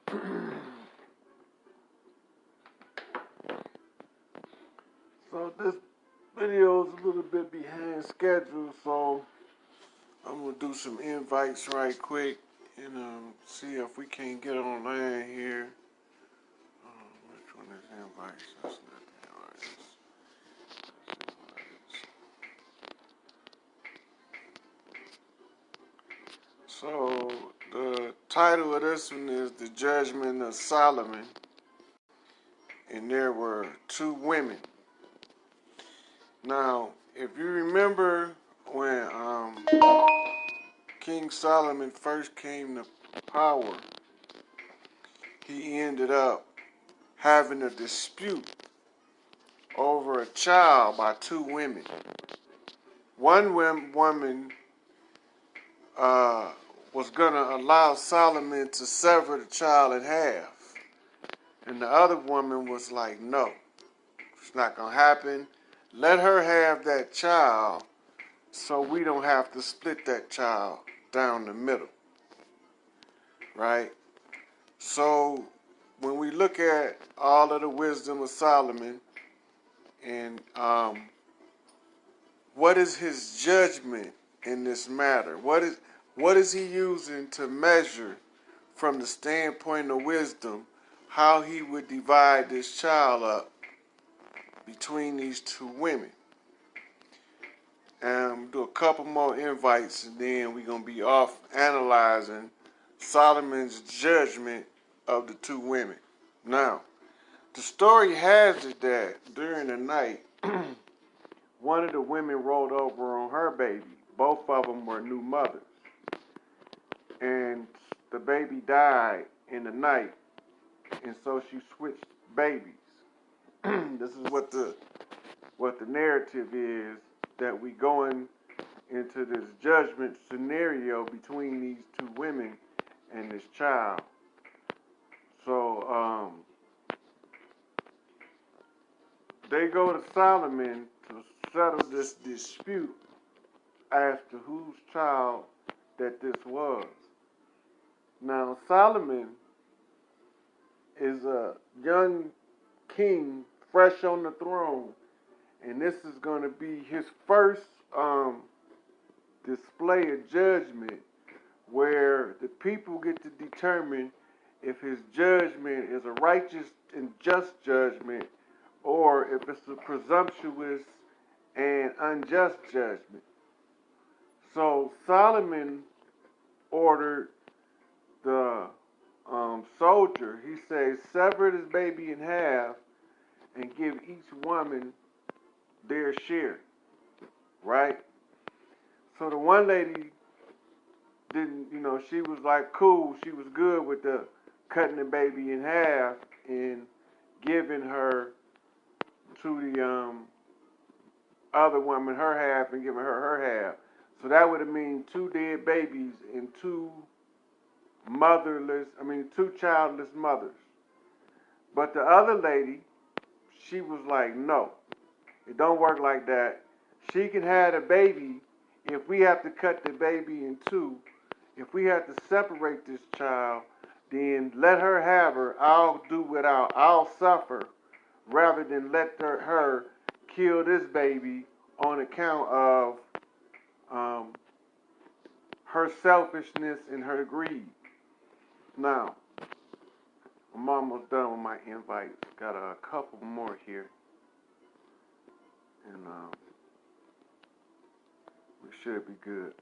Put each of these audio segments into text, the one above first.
So this video is a little bit behind schedule, so I'm gonna do some invites right quick and see if we can get online here. Which one is invites? That's not the invites. So the title of this one is The Judgment of Solomon, and there were two women. Now, if you remember when King Solomon first came to power, he ended up having a dispute over a child by two women. One woman was going to allow Solomon to sever the child in half, and the other woman was like, no, it's not going to happen. Let her have that child so we don't have to split that child down the middle, right? So when we look at all of the wisdom of Solomon and what is his judgment in this matter? What is he using to measure from the standpoint of wisdom how he would divide this child up between these two women? And do a couple more invites, and then we're going to be off analyzing Solomon's judgment of the two women. Now, the story has it that during the night, one of the women rolled over on her baby. Both of them were new mothers. And the baby died in the night, and so she switched babies. This is what the narrative is, that we going into this judgment scenario between these two women and this child. So they go to Solomon to settle this dispute as to whose child that this was. Now, Solomon is a young king fresh on the throne, and this is going to be his first display of judgment, where the people get to determine if his judgment is a righteous and just judgment, or if it's a presumptuous and unjust judgment. So Solomon ordered the soldier, he says, sever this baby in half and give each woman their share, right? So the one lady didn't, she was like cool, she was good with the cutting the baby in half and giving her to the other woman her half and giving her half. So that would have mean two dead babies and two childless mothers. But the other lady, she was like, no, it don't work like that. She can have a baby if we have to cut the baby in two. If we have to separate this child, then let her have her. I'll suffer rather than let her kill this baby on account of her selfishness and her greed. Now, I'm almost done with my invites. Got a couple more here. And we should be good.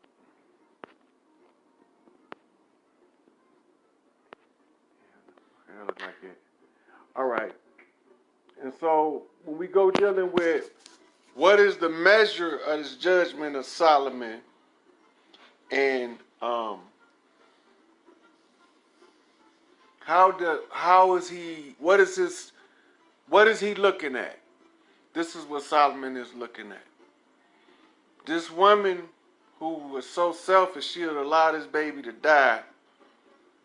Yeah, that looks like it. All right. And so when we go dealing with what is the measure of this judgment of Solomon, and what is he looking at? This is what Solomon is looking at. This woman who was so selfish she would allow this baby to die,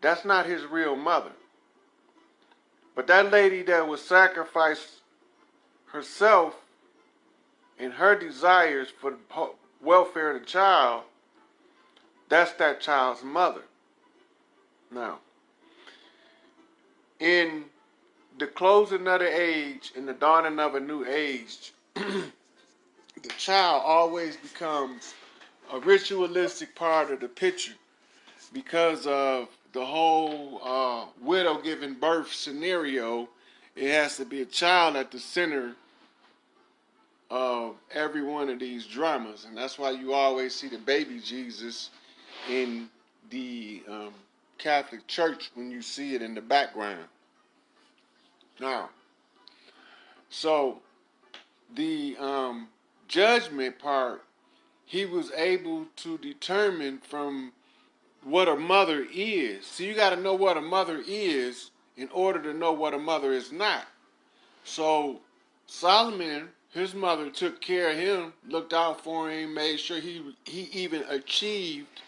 that's not his real mother. But that lady that would sacrifice herself and her desires for the welfare of the child, that's that child's mother. Now, in the closing of the age and the dawning of a new age, the child always becomes a ritualistic part of the picture because of the whole widow giving birth scenario. It has to be a child at the center of every one of these dramas, and that's why you always see the baby Jesus in the Catholic Church when you see it in the background. Now, so the judgment part, he was able to determine from what a mother is. So you got to know what a mother is in order to know what a mother is not. So Solomon, his mother took care of him, looked out for him, made sure he even achieved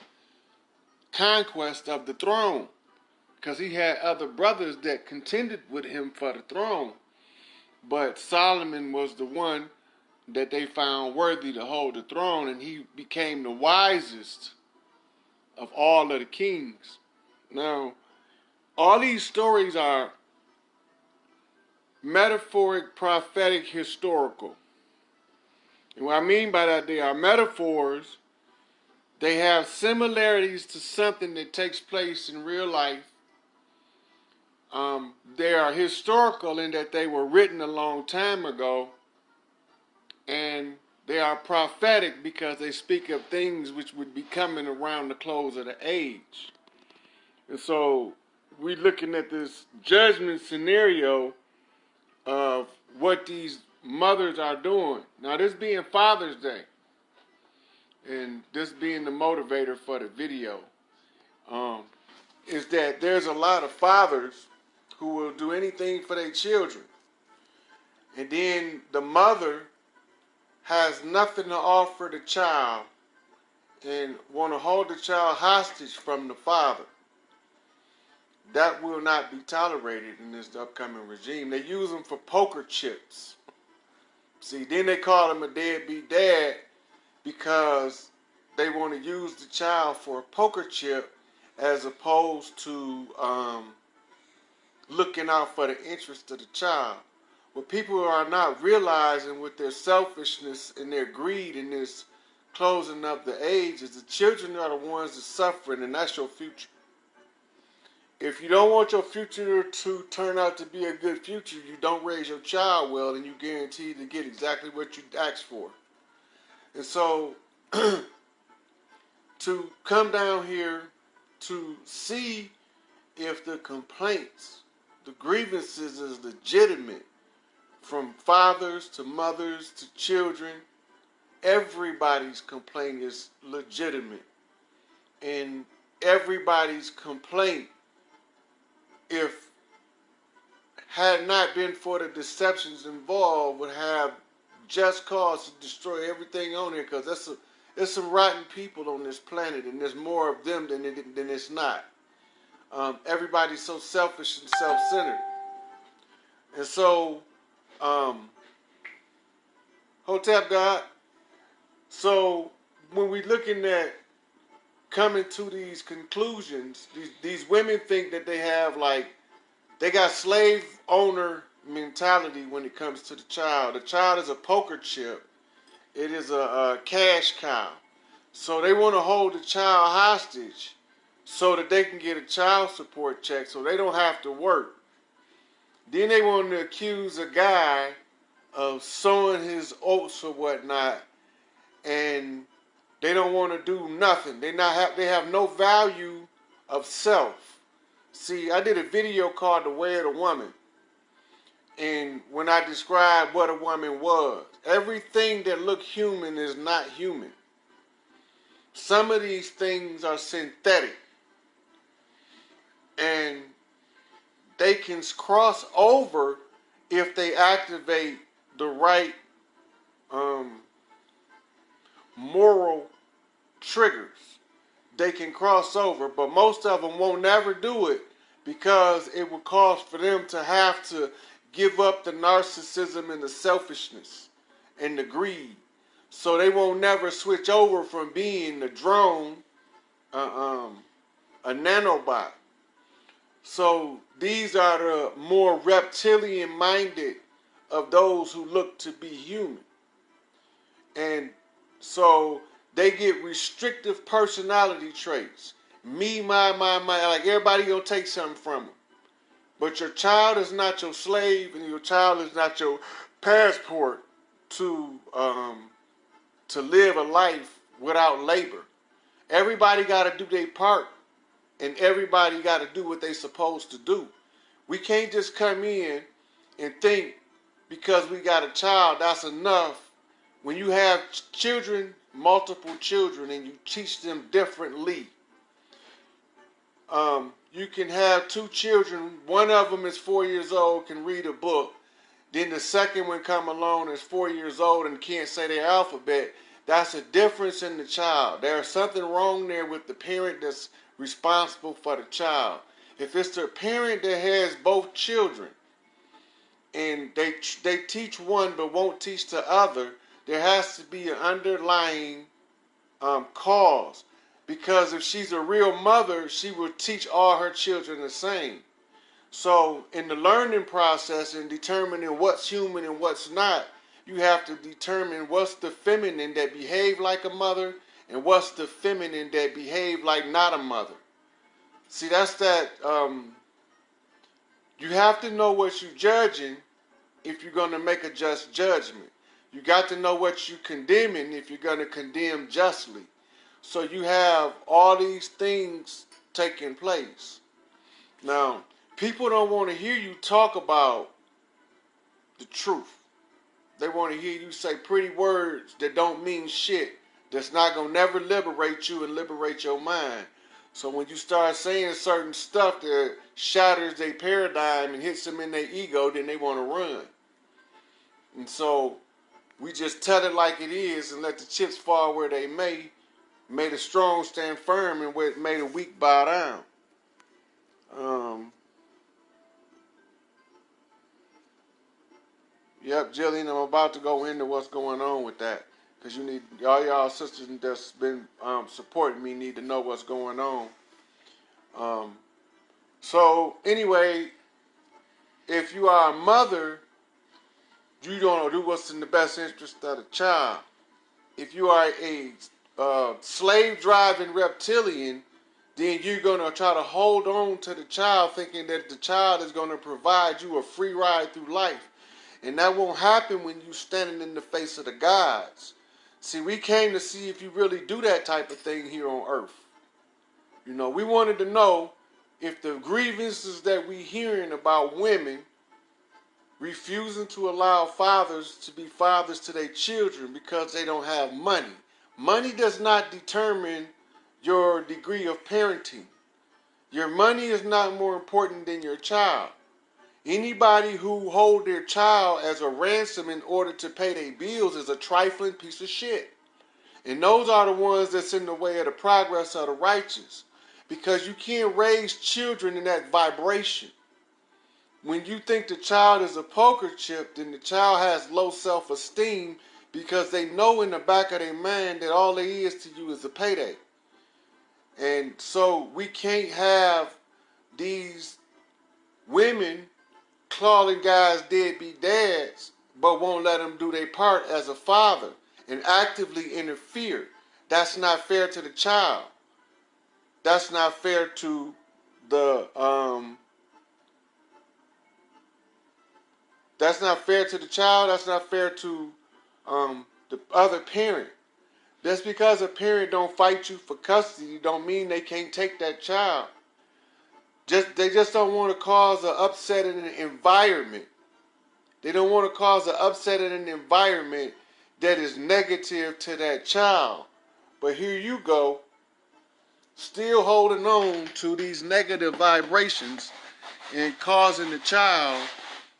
conquest of the throne, because he had other brothers that contended with him for the throne. But Solomon was the one that they found worthy to hold the throne, and he became the wisest of all of the kings. Now, all these stories are metaphoric, prophetic, historical. And what I mean by that, they are metaphors. They have similarities to something that takes place in real life. They are historical in that they were written a long time ago. And they are prophetic because they speak of things which would be coming around the close of the age. And so we're looking at this judgment scenario of what these mothers are doing. Now, this being Father's Day, and this being the motivator for the video, is that there's a lot of fathers who will do anything for their children. And then the mother has nothing to offer the child and want to hold the child hostage from the father. That will not be tolerated in this upcoming regime. They use them for poker chips. See, then they call him a deadbeat dad because they want to use the child for a poker chip as opposed to looking out for the interest of the child. What people are not realizing with their selfishness and their greed in this closing of the age is the children are the ones that are suffering, and that's your future. If you don't want your future to turn out to be a good future, you don't raise your child well, and you guarantee to get exactly what you asked for. And so, to come down here to see if the complaints, the grievances is legitimate, from fathers to mothers to children, everybody's complaint is legitimate. And everybody's complaint, if had not been for the deceptions involved, would have just cause to destroy everything on here, because there's some rotten people on this planet, and there's more of them than it's not. Everybody's so selfish and self-centered. And so, Hotep God, so when we're looking at coming to these conclusions, these women think that they have, like, they got slave owner mentality when it comes to the child. The child is a poker chip. It is a cash cow. So they want to hold the child hostage so that they can get a child support check so they don't have to work. Then they want to accuse a guy of sowing his oats or whatnot, and they don't want to do nothing. They have no value of self. See, I did a video called The Way of the Woman, and when I described what a woman was, everything that looked human is not human. Some of these things are synthetic, and they can cross over if they activate the right moral triggers. They can cross over, but most of them won't never do it because it will cause for them to have to give up the narcissism and the selfishness and the greed. So they won't never switch over from being a drone, a nanobot. So these are the more reptilian minded of those who look to be human. And so they get restrictive personality traits. Me, my, like everybody gonna take something from them. But your child is not your slave, and your child is not your passport to live a life without labor. Everybody got to do their part, and everybody got to do what they supposed to do. We can't just come in and think because we got a child that's enough. When you have children, multiple children, and you teach them differently, you can have two children. One of them is 4 years old, can read a book. Then the second one come along is 4 years old and can't say their alphabet. That's a difference in the child. There's something wrong there with the parent that's responsible for the child. If it's the parent that has both children and they teach one but won't teach the other, there has to be an underlying cause. Because if she's a real mother, she will teach all her children the same. So in the learning process and determining what's human and what's not, you have to determine what's the feminine that behave like a mother and what's the feminine that behave like not a mother. See, that's that. You have to know what you're judging if you're going to make a just judgment. You got to know what you're condemning if you're going to condemn justly. So you have all these things taking place. Now, people don't want to hear you talk about the truth. They want to hear you say pretty words that don't mean shit. That's not going to never liberate you and liberate your mind. So when you start saying certain stuff that shatters their paradigm and hits them in their ego, then they want to run. And so we just tell it like it is and let the chips fall where they may. May the strong stand firm and may the weak bow down. Yep, Jillian, I'm about to go into what's going on with that. Because you need, all y'all sisters that's been supporting me need to know what's going on. So, anyway, if you are a mother, you don't do what's in the best interest of the child. If you are a slave-driving reptilian, then you're going to try to hold on to the child thinking that the child is going to provide you a free ride through life. And that won't happen when you're standing in the face of the gods. See, we came to see if you really do that type of thing here on earth. You know, we wanted to know if the grievances that we hearing about women refusing to allow fathers to be fathers to their children because they don't have money. Money does not determine your degree of parenting. Your money is not more important than your child. Anybody who hold their child as a ransom in order to pay their bills is a trifling piece of shit. And those are the ones that's in the way of the progress of the righteous. Because you can't raise children in that vibration. When you think the child is a poker chip, then the child has low self-esteem because they know in the back of their mind that all there is to you is a payday. And so we can't have these women calling guys deadbeat dads, but won't let them do their part as a father and actively interfere. That's not fair to the child. That's not fair to the that's not fair to the child. That's not fair to the other parent. Just because a parent don't fight you for custody don't mean they can't take that child. They just don't want to cause an upset in an environment. They don't want to cause an upset in an environment that is negative to that child. But here you go, still holding on to these negative vibrations and causing the child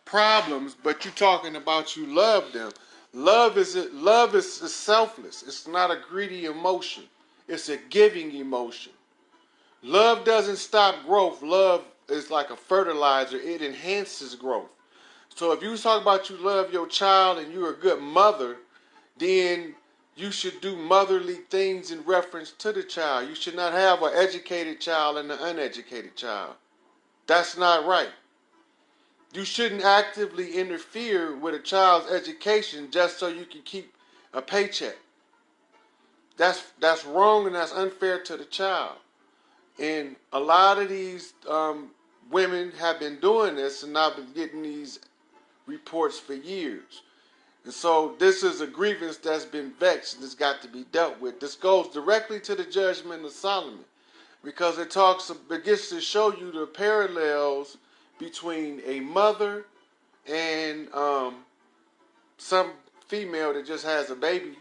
problems, but you talking about you love them. Love is selfless. It's not a greedy emotion. It's a giving emotion. Love doesn't stop growth. Love is like a fertilizer. It enhances growth. So if you talk about you love your child and you're a good mother, then you should do motherly things in reference to the child. You should not have an educated child and an uneducated child. That's not right. You shouldn't actively interfere with a child's education just so you can keep a paycheck. That's wrong and that's unfair to the child. And a lot of these women have been doing this, and I've been getting these reports for years. And so this is a grievance that's been vexed and it's got to be dealt with. This goes directly to the judgment of Solomon because it gets to show you the parallels between a mother and some female that just has a baby.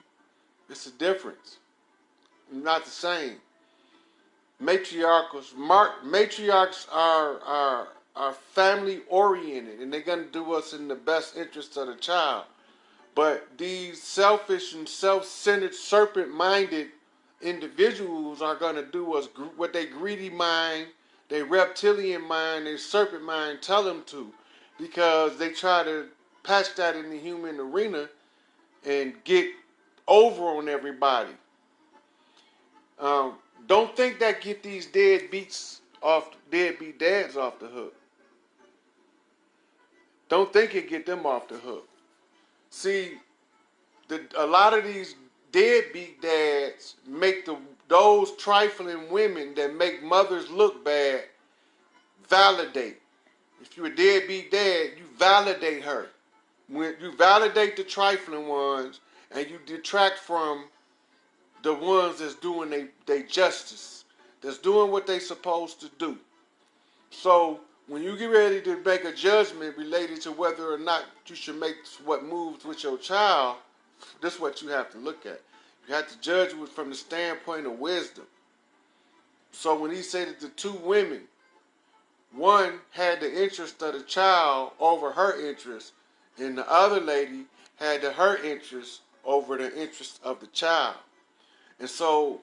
It's a difference. Not the same. Matriarchs are family oriented and they're going to do what's in the best interest of the child. But these selfish and self-centered, serpent-minded individuals are going to do what their greedy mind, their reptilian mind, their serpent mind tell them to, because they try to patch that in the human arena and get over on everybody. Don't think that get these deadbeat dads off the hook. Don't think it get them off the hook. See, a lot of these deadbeat dads make those trifling women that make mothers look bad validate. If you're a deadbeat dad, you validate her. When you validate the trifling ones and you detract from the ones that's doing they justice, that's doing what they supposed to do. So when you get ready to make a judgment related to whether or not you should make what moves with your child, this is what you have to look at. You have to judge it from the standpoint of wisdom. So when he said that the two women, one had the interest of the child over her interest, and the other lady had her interest over the interest of the child. And so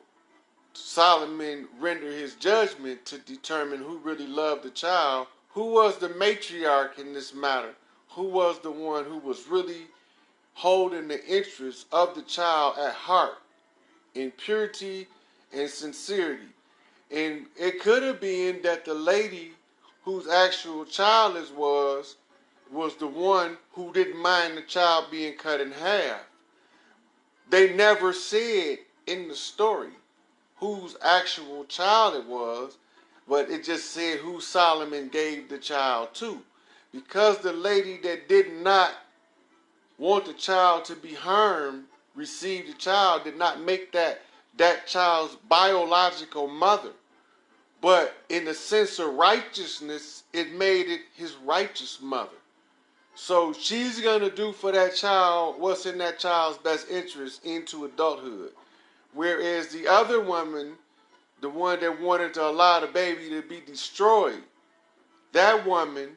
Solomon rendered his judgment to determine who really loved the child, who was the matriarch in this matter, who was the one who was really holding the interests of the child at heart in purity and sincerity. And it could have been that the lady whose actual child it was the one who didn't mind the child being cut in half. They never said in the story whose actual child it was, but it just said who Solomon gave the child to. Because the lady that did not want the child to be harmed received the child, did not make that child's biological mother. But in the sense of righteousness, it made it his righteous mother. So she's going to do for that child what's in that child's best interest into adulthood. Whereas the other woman, the one that wanted to allow the baby to be destroyed, that woman,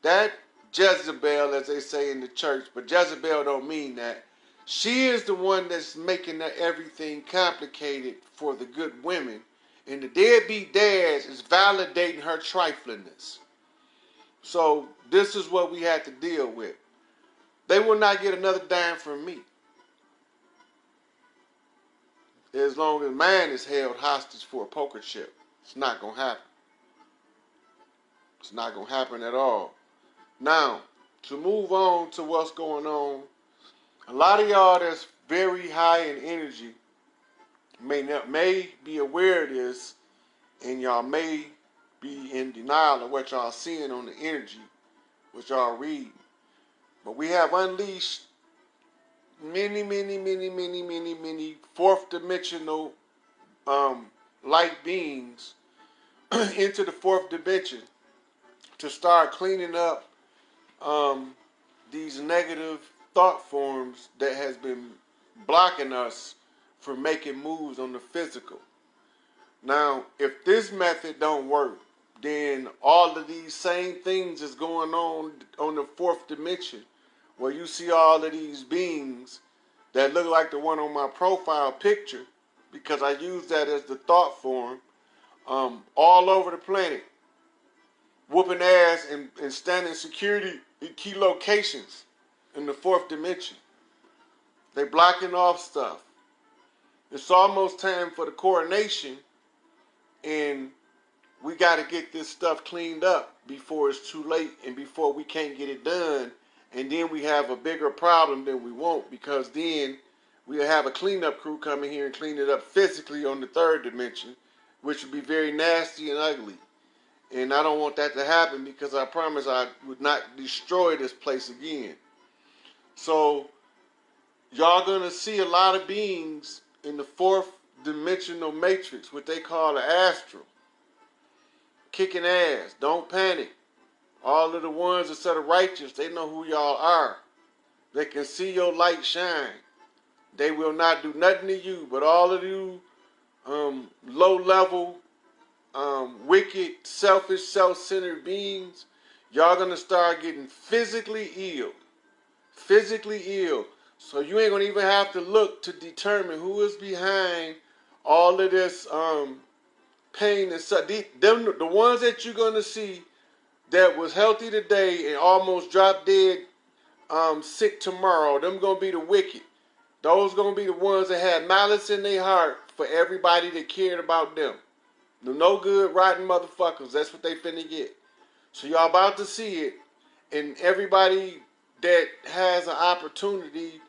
that Jezebel, as they say in the church, but Jezebel don't mean that. She is the one that's making everything complicated for the good women. And the deadbeat dads is validating her triflingness. So this is what we had to deal with. They will not get another dime from me as long as man is held hostage for a poker chip. It's not going to happen. It's not going to happen at all. Now, to move on to what's going on, a lot of y'all that's very high in energy may be aware of this, and y'all may be in denial of what y'all seeing on the energy, what y'all reading. But we have unleashed many fourth dimensional light beings into the fourth dimension to start cleaning up these negative thought forms that has been blocking us from making moves on the physical. Now, if this method don't work, then all of these same things is going on the fourth dimension, where you see all of these beings that look like the one on my profile picture, because I use that as the thought form, all over the planet, whooping ass and standing security in key locations in the fourth dimension. They blocking off stuff. It's almost time for the coronation, and we got to get this stuff cleaned up before it's too late and before we can't get it done. And then we have a bigger problem than we want, because then we'll have a cleanup crew coming here and clean it up physically on the third dimension, which would be very nasty and ugly. And I don't want that to happen, because I promise I would not destroy this place again. So y'all gonna see a lot of beings in the fourth dimensional matrix, what they call the astral, kicking ass. Don't panic. All of the ones that are righteous, they know who y'all are. They can see your light shine. They will not do nothing to you. But all of you low-level, wicked, selfish, self-centered beings, y'all gonna start getting physically ill. Physically ill. So you ain't gonna even have to look to determine who is behind all of this pain and such. The ones that you're gonna see that was healthy today and almost drop dead sick tomorrow, them gonna be the wicked. Those gonna be the ones that had malice in their heart for everybody that cared about them. The no good, rotten motherfuckers. That's what they finna get. So y'all about to see it. And everybody that has an opportunity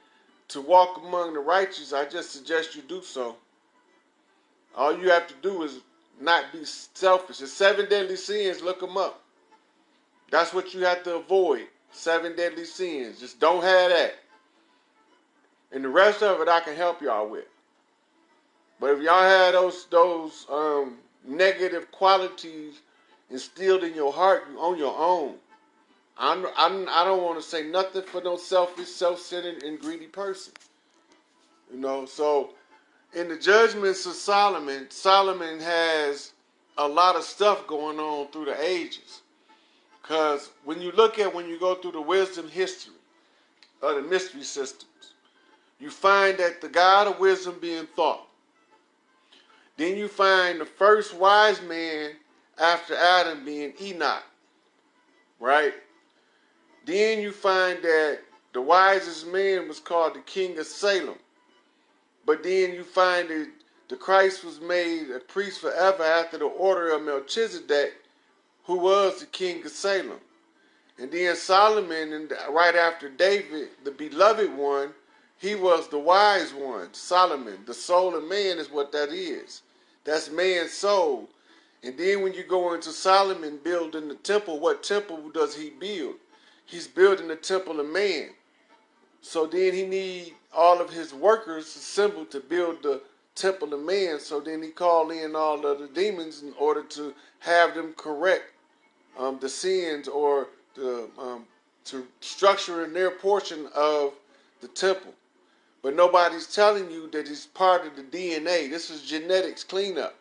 to walk among the righteous, I just suggest you do so. All you have to do is not be selfish. The 7 deadly sins, look them up. That's what you have to avoid. 7 deadly sins. Just don't have that. And the rest of it I can help y'all with. But if y'all have those negative qualities instilled in your heart, you on your own. I don't want to say nothing for no selfish, self-centered, and greedy person. You know, so in the judgments of Solomon, Solomon has a lot of stuff going on through the ages. Because when you go through the wisdom history of the mystery systems, you find that the God of wisdom being thought. Then you find the first wise man after Adam being Enoch, right? Then you find that the wisest man was called the king of Salem. But then you find that the Christ was made a priest forever after the order of Melchizedek, who was the king of Salem. And then Solomon, and right after David, the beloved one, he was the wise one. Solomon, the soul of man is what that is. That's man's soul. And then when you go into Solomon building the temple, what temple does he build? He's building the temple of man. So then he need all of his workers assembled to build the temple of man. So then he called in all of the demons in order to have them correct the sins, or to structure in their portion of the temple. But nobody's telling you that it's part of the DNA. This is genetics cleanup.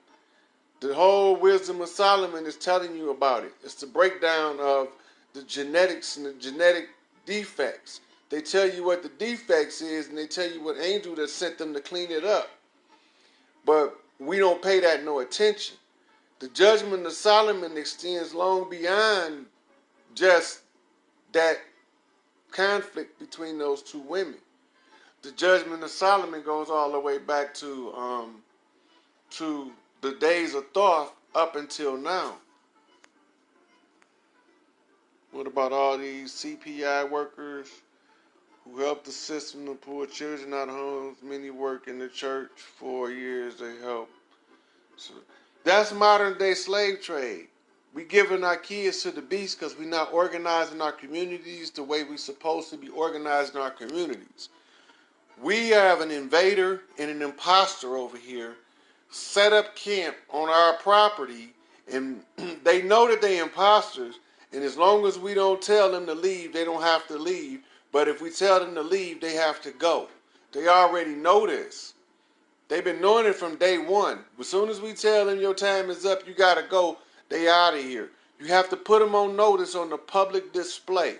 The whole wisdom of Solomon is telling you about it. It's the breakdown of the genetics and the genetic defects. They tell you what the defects is, and they tell you what angel that sent them to clean it up. But we don't pay that no attention. The judgment of Solomon extends long beyond just that conflict between those two women. The judgment of Solomon goes all the way back to the days of Thoth up until now. What about all these CPI workers who help the system to pull children out of homes? Many work in the church. 4 years they help. So that's modern day slave trade. We giving our kids to the beast because we're not organizing our communities the way we're supposed to be organizing our communities. We have an invader and an imposter over here set up camp on our property, and they know that they're imposters, and as long as we don't tell them to leave, they don't have to leave. But if we tell them to leave, they have to go. They already know this. They've been knowing it from day one. As soon as we tell them your time is up, you got to go, they out of here. You have to put them on notice on the public display.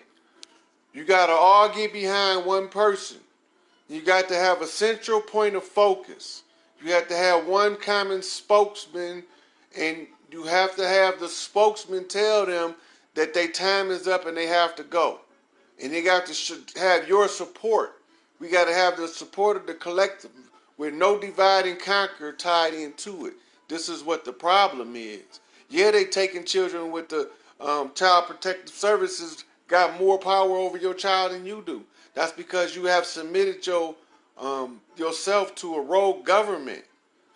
You got to all get behind one person. You got to have a central point of focus. You have to have one common spokesman, and you have to have the spokesman tell them that their time is up and they have to go. And they got to have your support. We got to have the support of the collective with no divide and conquer tied into it. This is what the problem is. Yeah, they taking children with the Child Protective Services got more power over your child than you do. That's because you have submitted yourself to a rogue government.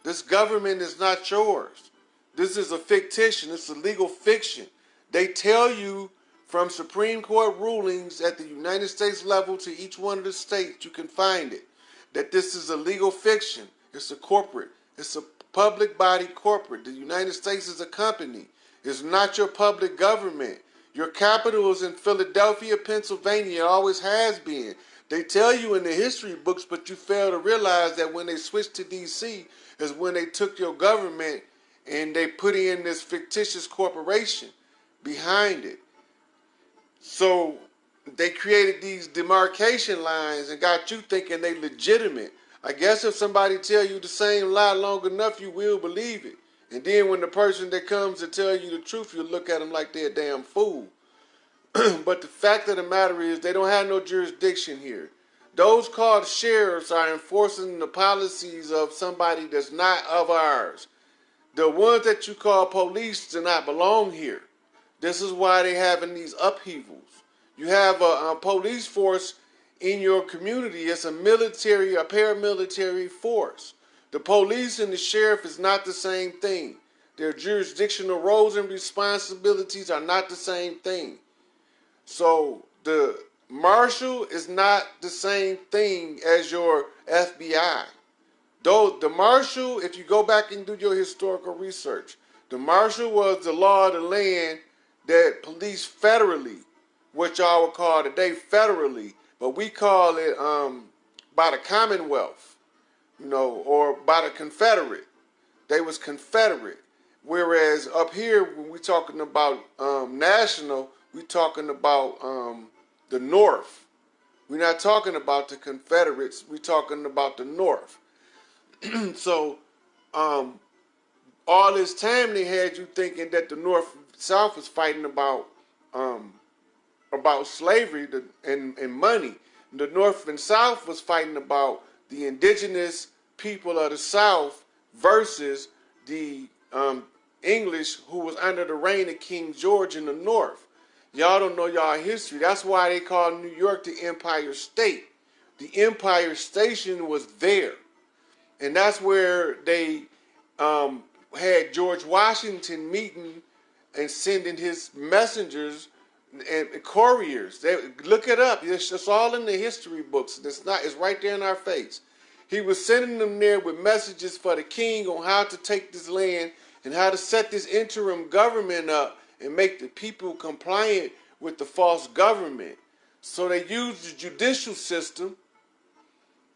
This government is not yours. This is a fictition. It's a legal fiction. They tell you from Supreme Court rulings at the United States level to each one of the states, you can find it, that this is a legal fiction. It's a corporate. It's a public body corporate. The United States is a company. It's not your public government. Your capital is in Philadelphia, Pennsylvania. It always has been. They tell you in the history books, but you fail to realize that when they switched to D.C. is when they took your government and they put in this fictitious corporation behind it. So they created these demarcation lines and got you thinking they legitimate. I guess if somebody tell you the same lie long enough, you will believe it. And then when the person that comes to tell you the truth, you look at them like they're a damn fool. But the fact of the matter is they don't have no jurisdiction here. Those called sheriffs are enforcing the policies of somebody that's not of ours. The ones that you call police do not belong here. This is why they're having these upheavals. You have a police force in your community. It's a military, a paramilitary force. The police and the sheriff is not the same thing. Their jurisdictional roles and responsibilities are not the same thing. So the marshal is not the same thing as your FBI. Though the marshal, if you go back and do your historical research, the marshal was the law of the land that policed federally, what y'all would call today federally, but we call it by the Commonwealth, or by the Confederate. They was Confederate. Whereas up here, when we're talking about national, we're talking about the North. We're not talking about the Confederates. We're talking about the North. So all this time they had you thinking that the North South was fighting about slavery and money. The North and South was fighting about the indigenous people of the South versus the English who was under the reign of King George in the North. Y'all don't know y'all history. That's why they call New York the Empire State. The Empire Station was there. And that's where they had George Washington meeting and sending his messengers and couriers. Look it up. It's all in the history books. It's right there in our face. He was sending them there with messages for the king on how to take this land and how to set this interim government up and make the people compliant with the false government. So they used the judicial system,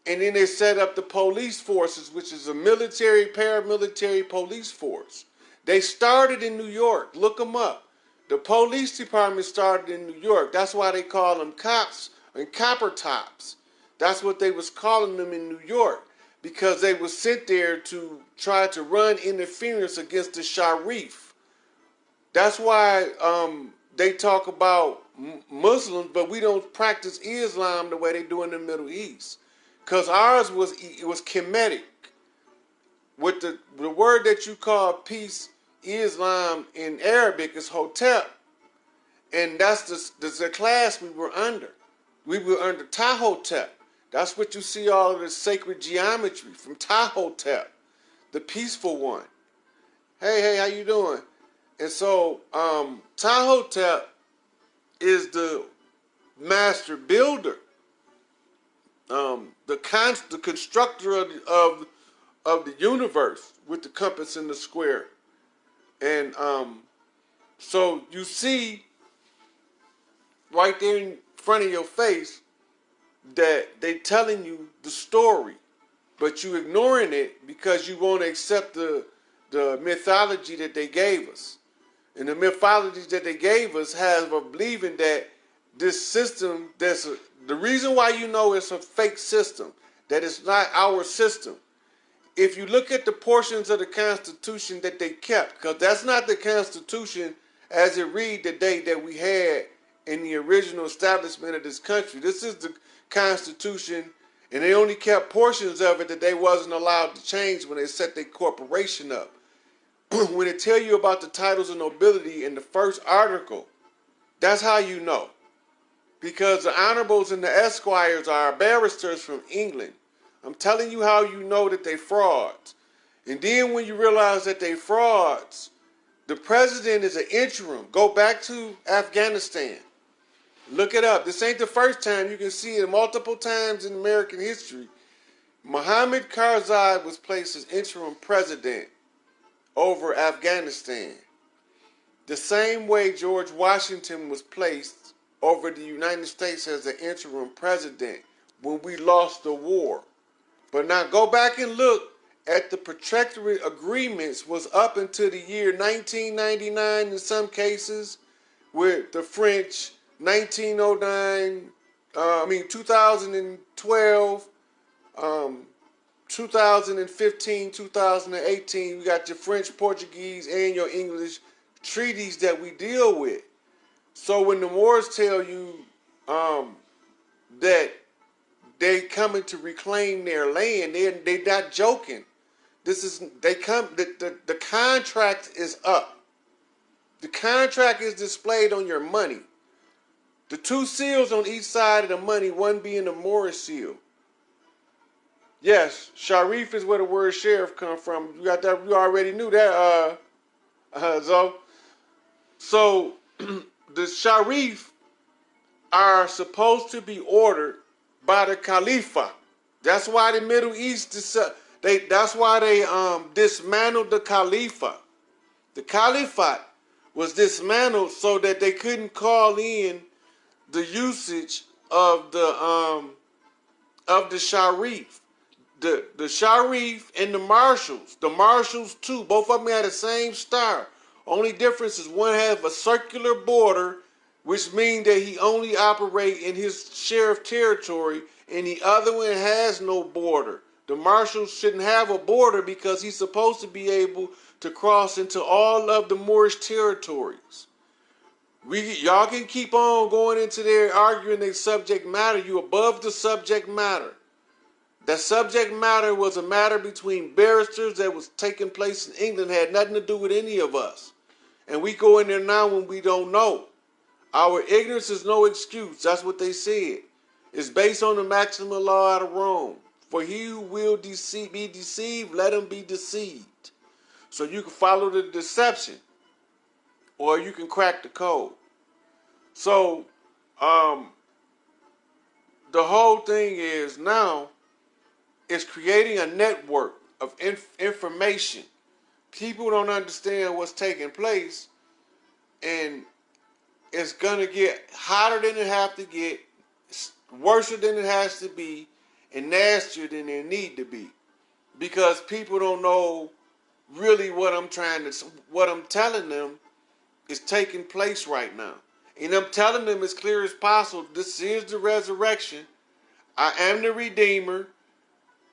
and then they set up the police forces, which is a military, paramilitary police force. They started in New York. Look them up. The police department started in New York. That's why they call them cops and copper tops. That's what they was calling them in New York, because they were sent there to try to run interference against the Sharif. That's why they talk about Muslims, but we don't practice Islam the way they do in the Middle East. Because ours was Kemetic. With the word that you call peace, Islam in Arabic is Hotep. And that's the class we were under. We were under Tahotep. That's what you see all of the sacred geometry from Tahotep, the peaceful one. Hey, how you doing? And so Tahotep is the master builder, the constructor of the universe with the compass and the square. And so you see right there in front of your face that they telling you the story, but you ignoring it because you won't accept the mythology that they gave us. And the mythology that they gave us has a believing that this system, the reason why you know it's a fake system, that it's not our system. If you look at the portions of the Constitution that they kept, because that's not the Constitution as it read the day that we had in the original establishment of this country. This is the Constitution, and they only kept portions of it that they wasn't allowed to change when they set their corporation up. when it tell you about the titles of nobility in the first article, that's how you know. Because the honorables and the esquires are barristers from England. I'm telling you how you know that they frauds. And then when you realize that they frauds, the president is an interim. Go back to Afghanistan. Look it up. This ain't the first time. You can see it multiple times in American history. Muhammad Karzai was placed as interim president over Afghanistan. The same way George Washington was placed over the United States as the interim president when we lost the war. But now go back and look at the protectorate agreements was up until the year 1999 in some cases, with the French 1909, 2012, 2015, 2018, you got your French, Portuguese, and your English treaties that we deal with. So when the Moors tell you that they coming to reclaim their land, they're not joking. The contract is up. The contract is displayed on your money. The two seals on each side of the money, one being the Moorish seal. Yes, Sharif is where the word sheriff come from. You got that? You already knew that, Zo. So the Sharif are supposed to be ordered by the Khalifa. That's why the Middle East that's why they dismantled the Khalifa. The Caliphate was dismantled so that they couldn't call in the usage of the Sharif. The Sharif and the Marshals too, both of them had the same star. Only difference is one have a circular border, which means that he only operate in his sheriff territory, and the other one has no border. The Marshals shouldn't have a border because he's supposed to be able to cross into all of the Moorish territories. Y'all can keep on going into there arguing their subject matter. You above the subject matter. That subject matter was a matter between barristers that was taking place in England, had nothing to do with any of us. And we go in there now when we don't know. Our ignorance is no excuse. That's what they said. It's based on the maximum law out of Rome. For he who will be deceived, let him be deceived. So you can follow the deception, or you can crack the code. So the whole thing is now it's creating a network of information. People don't understand what's taking place, and it's going to get hotter than it has to get, worse than it has to be, and nastier than it need to be. Because people don't know really what I'm telling them is taking place right now. And I'm telling them as clear as possible, this is the resurrection. I am the Redeemer,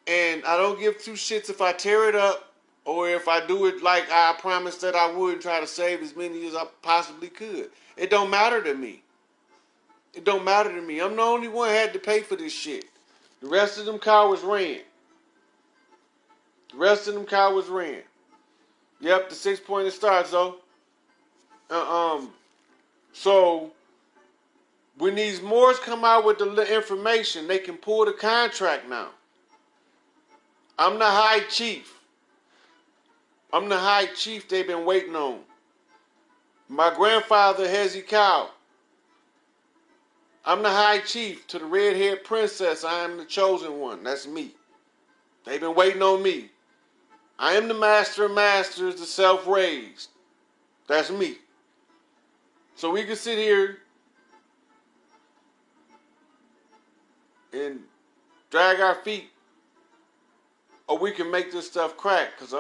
and I don't give two shits if I tear it up or if I do it like I promised that I would and try to save as many as I possibly could. It don't matter to me. It don't matter to me. I'm the only one who had to pay for this shit. The rest of them cowards ran. Yep, the 6-pointed stars though. So when these Moors come out with the information, they can pull the contract now. I'm the high chief. They've been waiting on. My grandfather, Hezekiah. I'm the high chief to the red-haired princess. I am the chosen one. That's me. They've been waiting on me. I am the master of masters, the self-raised. That's me. So we can sit here and drag our feet, or we can make this stuff crack. Because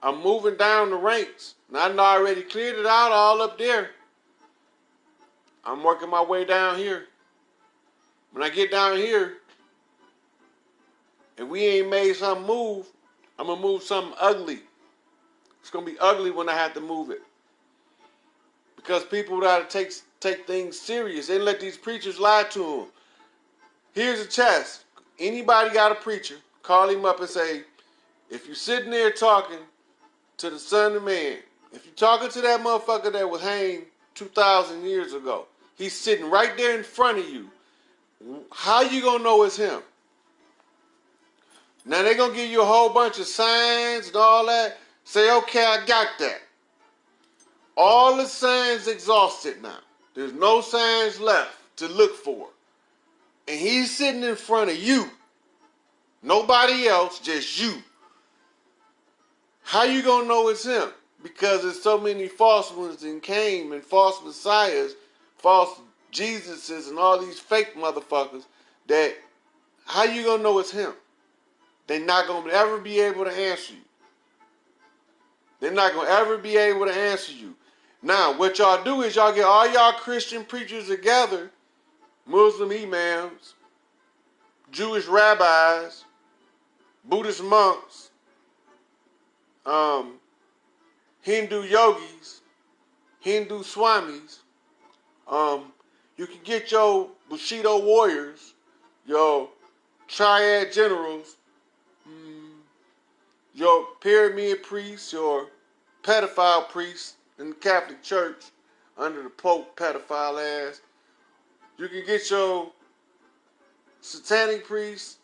I'm moving down the ranks. And I know I already cleared it out all up there. I'm working my way down here. When I get down here, if we ain't made something move, I'm going to move something ugly. It's going to be ugly when I have to move it. Because people got to take things serious. They let these preachers lie to them. Here's a test. Anybody got a preacher, call him up and say, if you're sitting there talking to the Son of Man. If you're talking to that motherfucker that was hanged 2,000 years ago, he's sitting right there in front of you. How you gonna know it's him? Now they're gonna give you a whole bunch of signs and all that. Say, okay, I got that. All the signs exhausted now. There's no signs left to look for. And he's sitting in front of you. Nobody else, just you. How you gonna know it's him? Because there's so many false ones that came, and false messiahs, false Jesuses, and all these fake motherfuckers, that how you gonna know it's him? They're not gonna ever be able to answer you. They're not gonna ever be able to answer you. Now, what y'all do is y'all get all y'all Christian preachers together, Muslim imams, Jewish rabbis, Buddhist monks, Hindu yogis, Hindu swamis. You can get your Bushido warriors, your triad generals, your pyramid priests, your pedophile priests in the Catholic Church under the Pope pedophile ass. You can get your satanic priests.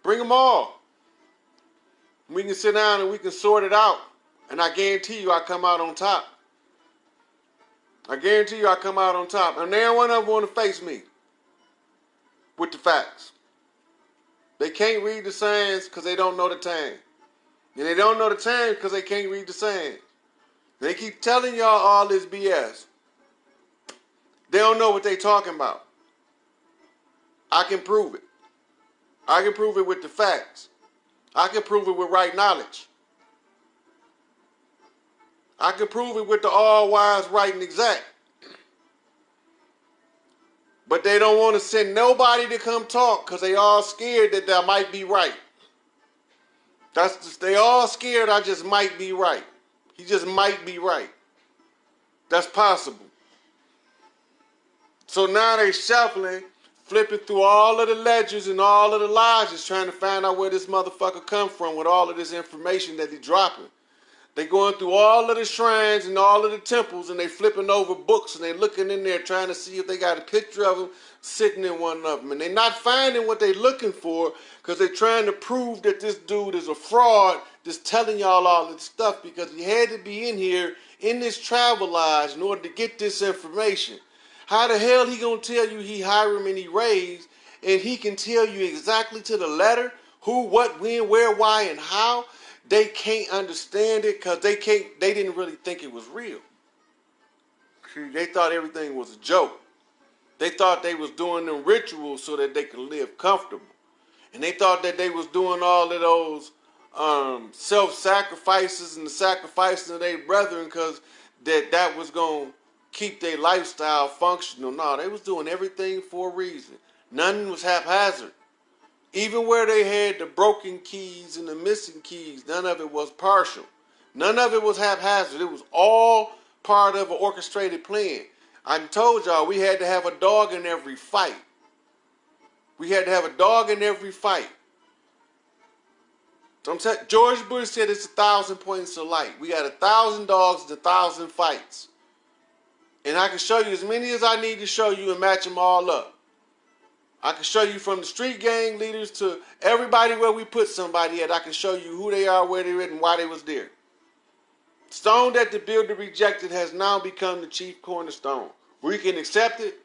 Bring them all. We can sit down and we can sort it out. And I guarantee you I come out on top. I guarantee you I come out on top. And they don't one of them want to face me with the facts. They can't read the signs because they don't know the time. And they don't know the time because they can't read the signs. They keep telling y'all all this BS. They don't know what they're talking about. I can prove it. I can prove it with the facts. I can prove it with right knowledge. I can prove it with the all-wise, right, and exact. But they don't want to send nobody to come talk because they all scared that I might be right. That's just, they all scared I just might be right. He just might be right. That's possible. So now they shuffling, flipping through all of the ledgers and all of the lodges, trying to find out where this motherfucker come from with all of this information that he dropping. They going through all of the shrines and all of the temples, and they flipping over books, and they looking in there trying to see if they got a picture of him sitting in one of them. And they not finding what they looking for because they trying to prove that this dude is a fraud just telling y'all all this stuff because he had to be in here in this travel lodge in order to get this information. How the hell he gonna tell you he Hiram and he raised, and he can tell you exactly to the letter who, what, when, where, why, and how? They can't understand it because they didn't really think it was real. See, they thought everything was a joke. They thought they was doing them rituals so that they could live comfortable. And they thought that they was doing all of those self-sacrifices and the sacrificing of their brethren because that was going to keep their lifestyle functional. No, they was doing everything for a reason. Nothing was haphazard. Even where they had the broken keys and the missing keys, none of it was partial. None of it was haphazard. It was all part of an orchestrated plan. I told y'all we had to have a dog in every fight. We had to have a dog in every fight. So George Bush said it's 1,000 points of light. We got 1,000 dogs and 1,000 fights. And I can show you as many as I need to show you and match them all up. I can show you from the street gang leaders to everybody where we put somebody at. I can show you who they are, where they're at, and why they was there. Stone that the builder rejected has now become the chief cornerstone. We can accept it,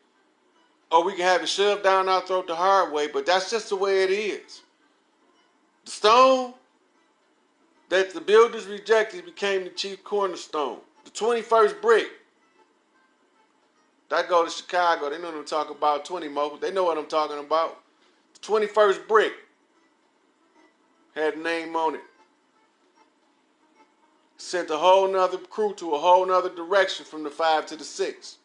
or we can have it shoved down our throat the hard way, but that's just the way it is. The stone that the builders rejected became the chief cornerstone. The 21st brick. That go to Chicago. They know what I'm talking about. 20 more. They know what I'm talking about. The 21st brick had a name on it. Sent a whole nother crew to a whole nother direction from the 5 to the 6.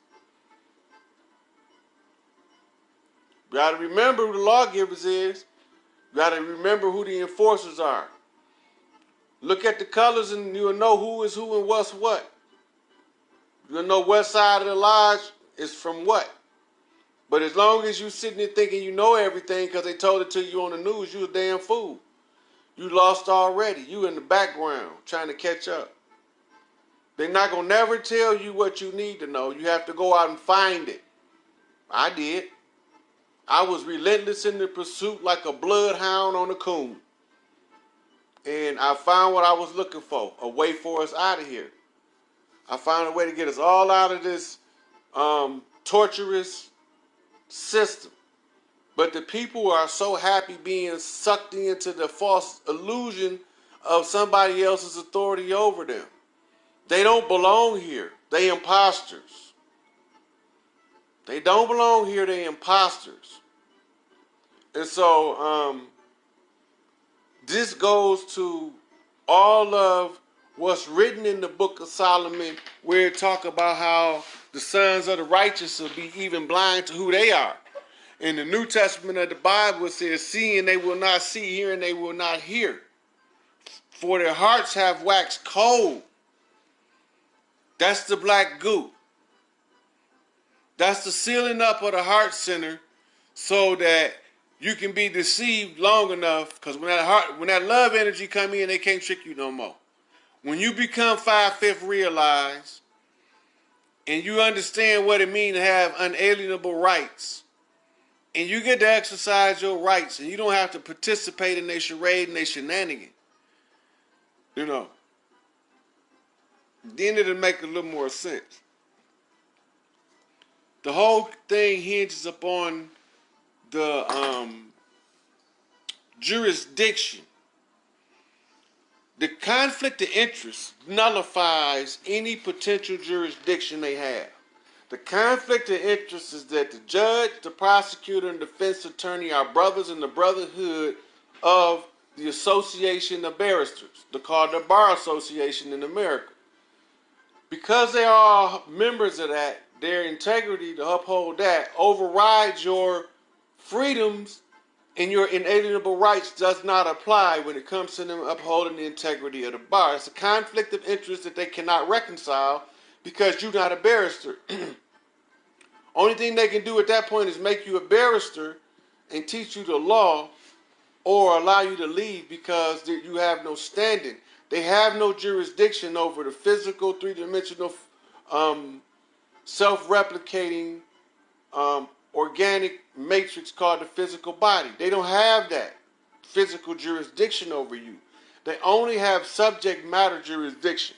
You got to remember who the lawgivers is. You got to remember who the enforcers are. Look at the colors and you'll know who is who and what's what. You'll know what side of the lodge is from what. But as long as you sitting there thinking you know everything because they told it to you on the news, you a damn fool. You lost already. You in the background trying to catch up. They're not going to never tell you what you need to know. You have to go out and find it. I did. I was relentless in the pursuit like a bloodhound on a coon. And I found what I was looking for, a way for us out of here. I found a way to get us all out of this torturous system. But the people are so happy being sucked into the false illusion of somebody else's authority over them. They don't belong here. They imposters. They don't belong here. They imposters. And so this goes to all of what's written in the book of Solomon, where it talk about how the sons of the righteous will be even blind to who they are. In the New Testament of the Bible, it says, seeing they will not see, hearing they will not hear. For their hearts have waxed cold. That's the black goo. That's the sealing up of the heart center so that you can be deceived long enough, because when that love energy come in, they can't trick you no more. When you become 5/5 realized and you understand what it means to have unalienable rights, and you get to exercise your rights, and you don't have to participate in their charade and their shenanigan, then it'll make a little more sense. The whole thing hinges upon the jurisdiction. The conflict of interest nullifies any potential jurisdiction they have. The conflict of interest is that the judge, the prosecutor, and defense attorney are brothers in the brotherhood of the Association of Barristers. They're called the Bar Association in America. Because they are members of that, their integrity to uphold that overrides your freedoms, and your inalienable rights does not apply when it comes to them upholding the integrity of the bar. It's a conflict of interest that they cannot reconcile because you're not a barrister. Only thing they can do at that point is make you a barrister and teach you the law or allow you to leave because you have no standing. They have no jurisdiction over the physical, three-dimensional, self-replicating, organic matrix called the physical body. They don't have that physical jurisdiction over you. They only have subject matter jurisdiction.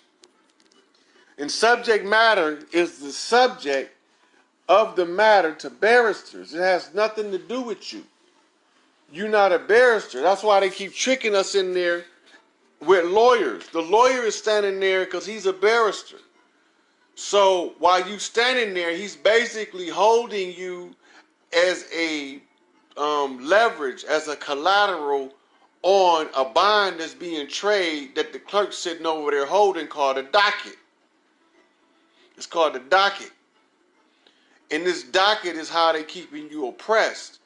And subject matter is the subject of the matter to barristers. It has nothing to do with you. You're not a barrister. That's why they keep tricking us in there with lawyers. The lawyer is standing there because he's a barrister. So while you standing there, he's basically holding you as a leverage, as a collateral on a bond that's being traded that the clerk's sitting over there holding, called a docket. It's called a docket. And this docket is how they're keeping you oppressed.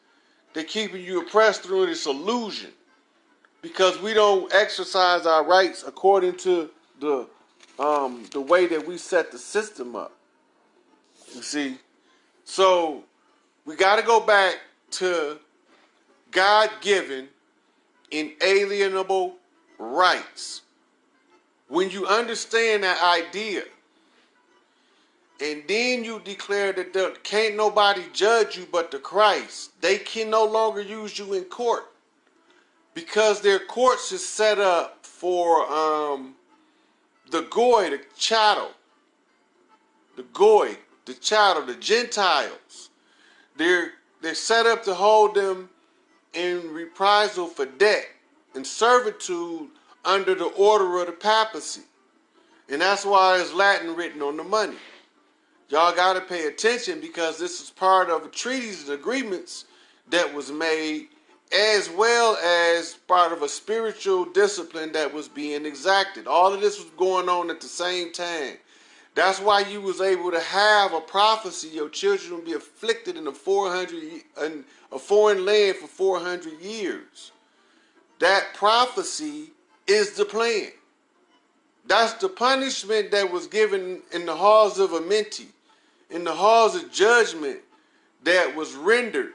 They're keeping you oppressed through this illusion because we don't exercise our rights according to the way that we set the system up. You see? So we got to go back to God-given, inalienable rights. When you understand that idea, and then you declare that there can't nobody judge you but the Christ, they can no longer use you in court because their courts is set up for the goy, the chattel, the Gentiles. They're set up to hold them in reprisal for debt and servitude under the order of the papacy. And that's why there's Latin written on the money. Y'all got to pay attention because this is part of treaties and agreements that was made, as well as part of a spiritual discipline that was being exacted. All of this was going on at the same time. That's why you was able to have a prophecy. Your children will be afflicted in a foreign land for 400 years. That prophecy is the plan. That's the punishment that was given in the halls of Amenti, in the halls of judgment that was rendered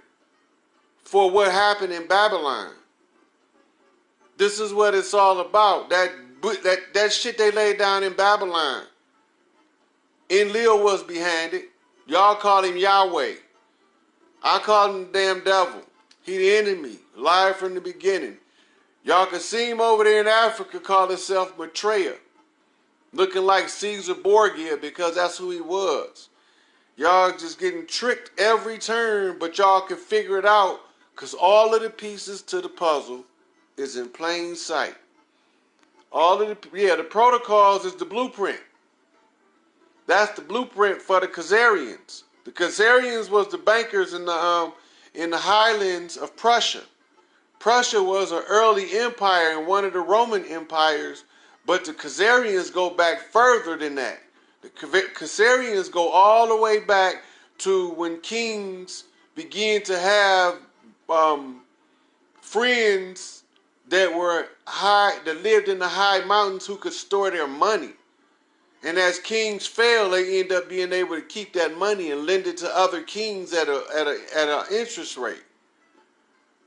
for what happened in Babylon. This is what it's all about. That shit they laid down in Babylon. Enlil was behind it. Y'all call him Yahweh. I call him the damn devil. He the enemy, liar from the beginning. Y'all can see him over there in Africa call himself Maitreya, looking like Caesar Borgia because that's who he was. Y'all just getting tricked every turn, but y'all can figure it out because all of the pieces to the puzzle is in plain sight. The protocols is the blueprint. That's the blueprint for the Khazarians. The Khazarians was the bankers in the highlands of Prussia. Prussia was an early empire and one of the Roman empires, but the Khazarians go back further than that. The Khazarians go all the way back to when kings began to have friends that lived in the high mountains who could store their money. And as kings fell, they end up being able to keep that money and lend it to other kings at an interest rate.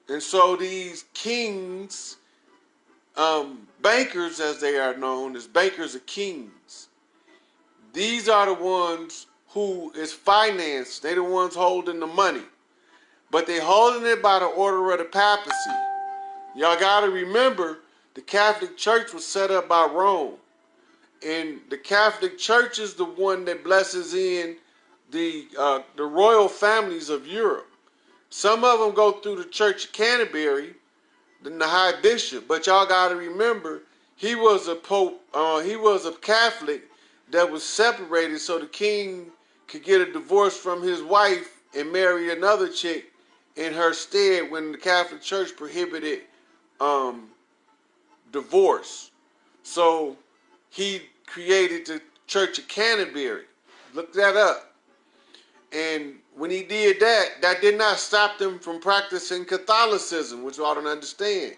And so these kings, bankers as they are known, as bankers of kings, these are the ones who is financed. They're the ones holding the money. But they holding it by the order of the papacy. Y'all got to remember, the Catholic Church was set up by Rome. And the Catholic Church is the one that blesses in the royal families of Europe. Some of them go through the Church of Canterbury, then the High Bishop. But y'all got to remember, he was a pope. He was a Catholic that was separated so the king could get a divorce from his wife and marry another chick in her stead when the Catholic Church prohibited divorce. So he created the Church of Canterbury. Look that up. And when he did that, that did not stop them from practicing Catholicism, which y'all don't understand.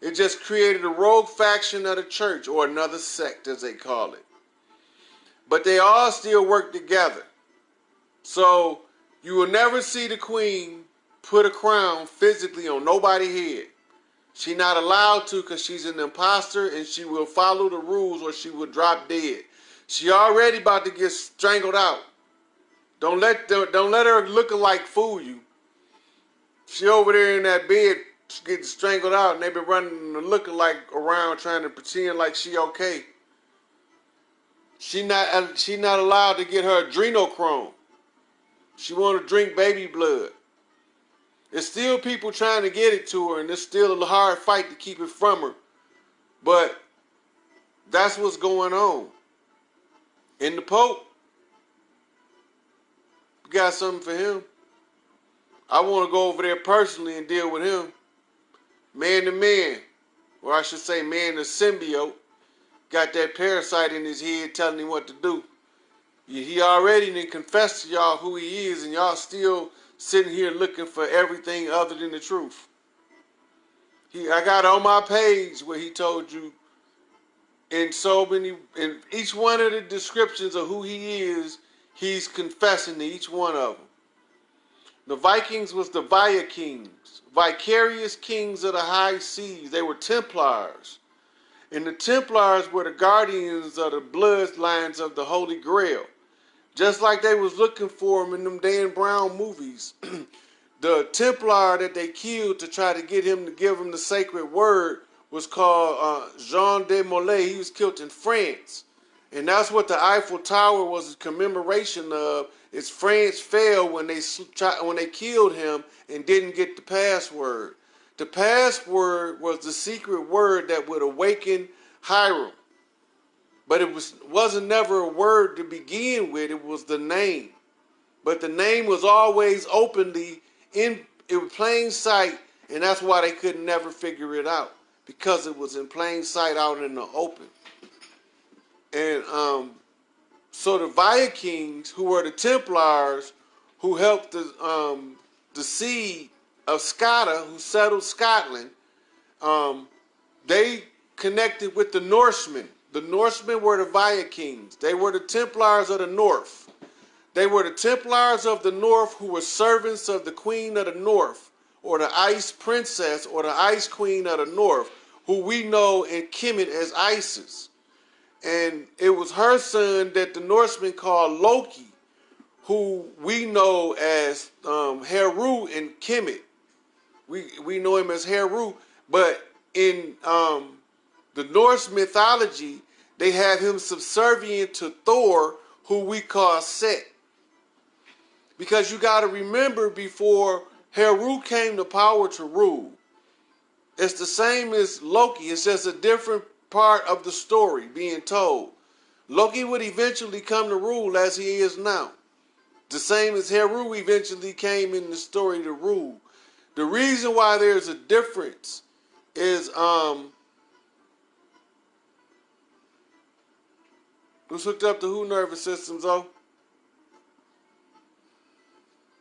It just created a rogue faction of the church, or another sect as they call it. But they all still work together. So you will never see the queen put a crown physically on nobody's head. She's not allowed to because she's an imposter and she will follow the rules or she will drop dead. She already about to get strangled out. Don't let her look-alike fool you. She over there in that bed getting strangled out and they've been running the look-alike around trying to pretend like she okay. She not allowed to get her adrenochrome. She want to drink baby blood. There's still people trying to get it to her, and it's still a hard fight to keep it from her. But that's what's going on. And the Pope, you got something for him. I want to go over there personally and deal with him. Man to man, or I should say man to symbiote, got that parasite in his head telling him what to do. He already done confessed to y'all who he is, and y'all still sitting here looking for everything other than the truth. I got on my page where he told you in each one of the descriptions of who he is, he's confessing to each one of them. The Vikings was the Via Kings, vicarious kings of the high seas. They were Templars. And the Templars were the guardians of the bloodlines of the Holy Grail. Just like they was looking for him in them Dan Brown movies. The Templar that they killed to try to get him to give him the sacred word was called Jean de Molay. He was killed in France. And that's what the Eiffel Tower was a commemoration of. Is France fell when they killed him and didn't get the password. The password was the secret word that would awaken Hiram. But it wasn't never a word to begin with. It was the name. But the name was always openly in plain sight, and that's why they could never figure it out, because it was in plain sight out in the open. And so the Vikings, who were the Templars, who helped the seed of Scotta, who settled Scotland, they connected with the Norsemen. The Norsemen were the Vikings. They were the Templars of the North. They were the Templars of the North who were servants of the Queen of the North, or the Ice Princess, or the Ice Queen of the North, who we know in Kemet as Isis. And it was her son that the Norsemen called Loki, who we know as Heru and Kemet. We know him as Heru, but in the Norse mythology, they have him subservient to Thor, who we call Set. Because you got to remember, before Heru came to power to rule, it's the same as Loki. It's just a different part of the story being told. Loki would eventually come to rule as he is now. The same as Heru eventually came in the story to rule. The reason why there's a difference is who's hooked up to who nervous systems, oh?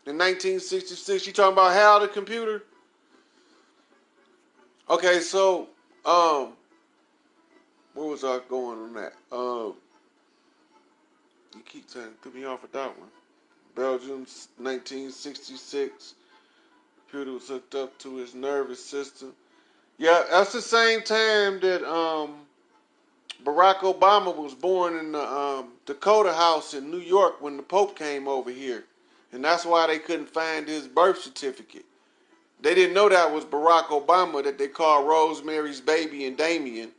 In 1966, you talking about Hal the computer? Okay, so where was I going on that? You keep trying to put me off with that one. Belgium, 1966. Computer was hooked up to his nervous system. Yeah, that's the same time that Barack Obama was born in the Dakota House in New York when the Pope came over here. And that's why they couldn't find his birth certificate. They didn't know that was Barack Obama that they called Rosemary's Baby and Damien.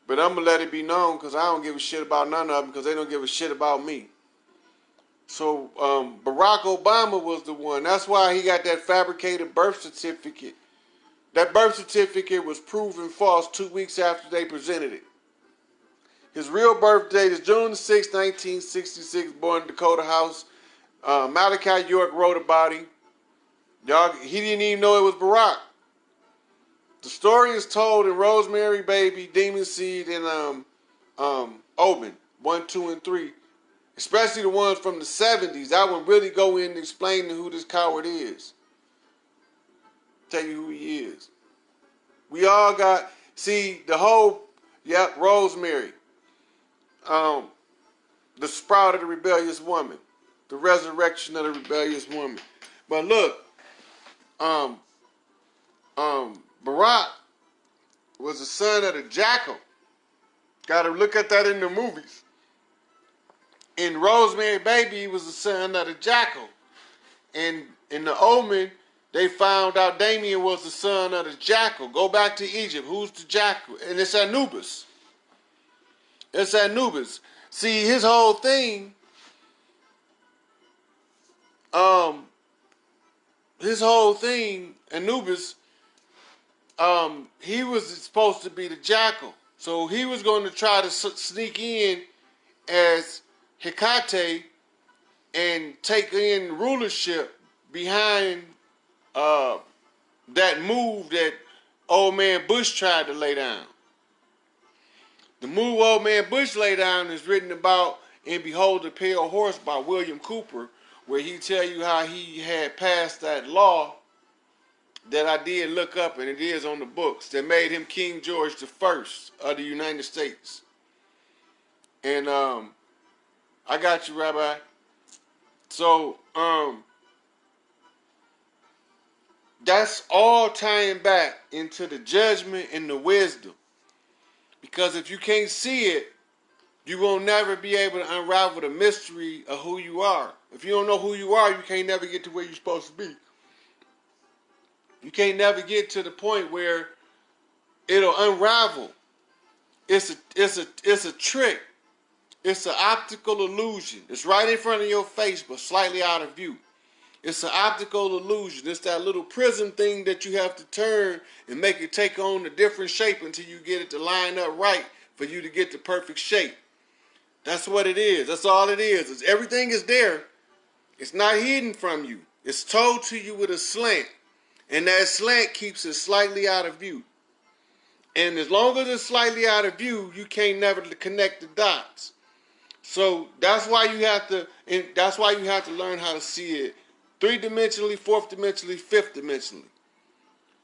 But I'm going to let it be known because I don't give a shit about none of them because they don't give a shit about me. So Barack Obama was the one. That's why he got that fabricated birth certificate. That birth certificate was proven false 2 weeks after they presented it. His real birth date is June 6, 1966, born in Dakota House. Malachi York wrote about him. He didn't even know it was Barack. The story is told in Rosemary Baby, Demon Seed, and Omen 1, 2, and 3. Especially the ones from the 70s. I would really go in and explain who this coward is. Tell you who he is. We all got, see, the whole, Rosemary. The sprout of the rebellious woman. The resurrection of the rebellious woman. But look, Barack was the son of the jackal. Got to look at that in the movies. In Rosemary Baby, he was the son of the jackal. And in the Omen, they found out Damien was the son of the jackal. Go back to Egypt. Who's the jackal? And it's Anubis. It's Anubis. See, his whole thing, Anubis, he was supposed to be the jackal. So he was going to try to sneak in as Hecate and take in rulership behind that move that old man Bush tried to lay down. The move old man Bush laid down is written about in Behold the Pale Horse by William Cooper, where he tell you how he had passed that law that I did look up, and it is on the books, that made him King George I of the United States. And I got you, Rabbi. So that's all tying back into the judgment and the wisdom. Because if you can't see it, you will never be able to unravel the mystery of who you are. If you don't know who you are, you can't never get to where you're supposed to be. You can't never get to the point where it'll unravel. It's a trick. It's an optical illusion. It's right in front of your face, but slightly out of view. It's an optical illusion. It's that little prism thing that you have to turn and make it take on a different shape until you get it to line up right for you to get the perfect shape. That's what it is. That's all it is. Everything is there. It's not hidden from you. It's told to you with a slant. And that slant keeps it slightly out of view. And as long as it's slightly out of view, you can't never connect the dots. So that's why you have to learn how to see it 3-dimensionally, 4th-dimensionally, 5th-dimensionally.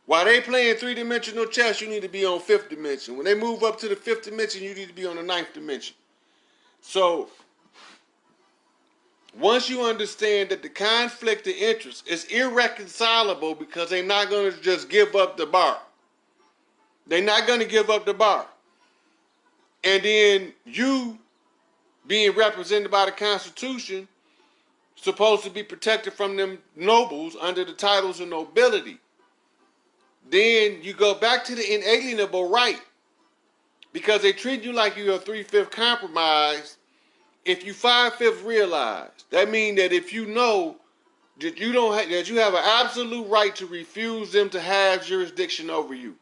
While they playing 3-dimensional chess, you need to be on 5th dimension. When they move up to the 5th dimension, you need to be on the 9th dimension. So once you understand that the conflict of interest is irreconcilable because they're not going to just give up the bar. They're not going to give up the bar. And then you, being represented by the Constitution, supposed to be protected from them nobles under the titles of nobility. Then you go back to the inalienable right, because they treat you like you're a 3/5 compromise if you 5/5 realize. That means that if you know that you don't that you have an absolute right to refuse them to have jurisdiction over you,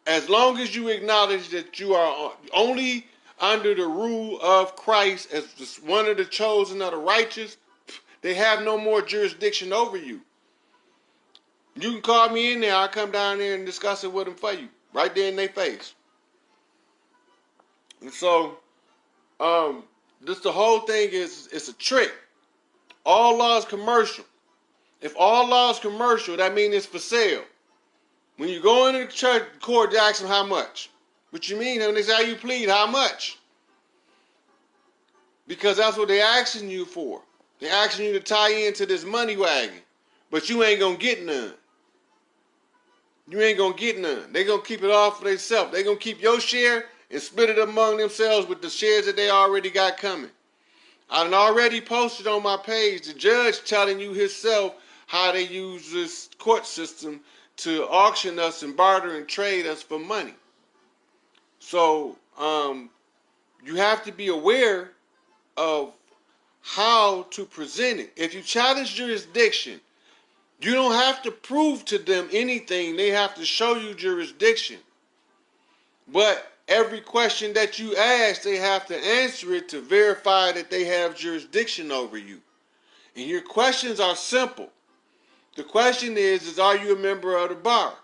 as long as you acknowledge that you are only under the rule of Christ as one of the chosen of the righteous, they have no more jurisdiction over you. You can call me in there. I'll come down there and discuss it with them for you, right there in their face. And so, this the whole thing is, it's a trick. All law is commercial. If all law is commercial, that means it's for sale. When you go into the church court, they ask them how much. What you mean? And they say, how you plead, how much? Because that's what they're asking you for. They're asking you to tie into this money wagon. But you ain't going to get none. You ain't going to get none. They're going to keep it all for themselves. They're going to keep your share and split it among themselves with the shares that they already got coming. I done already posted on my page the judge telling you himself how they use this court system to auction us and barter and trade us for money. So you have to be aware of how to present it. If you challenge jurisdiction, you don't have to prove to them anything. They have to show you jurisdiction. But every question that you ask, they have to answer it to verify that they have jurisdiction over you. And your questions are simple. The question is are you a member of the bar?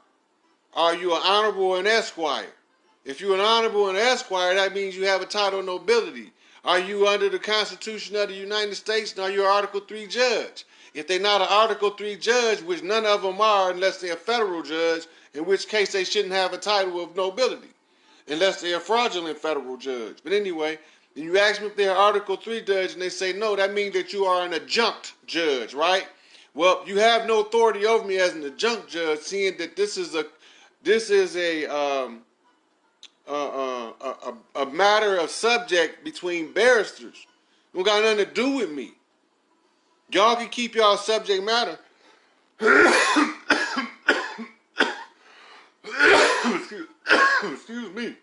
Are you an honorable or an esquire? If you're an honorable and an esquire, that means you have a title of nobility. Are you under the Constitution of the United States, and are you an Article 3 judge? If they're not an Article 3 judge, which none of them are unless they're a federal judge, in which case they shouldn't have a title of nobility, unless they're a fraudulent federal judge. But anyway, you ask them if they're an Article 3 judge, and they say no, that means that you are an adjunct judge, right? Well, you have no authority over me as an adjunct judge, seeing that this is a matter of subject between barristers. It don't got nothing to do with me. Y'all can keep y'all subject matter. Excuse me.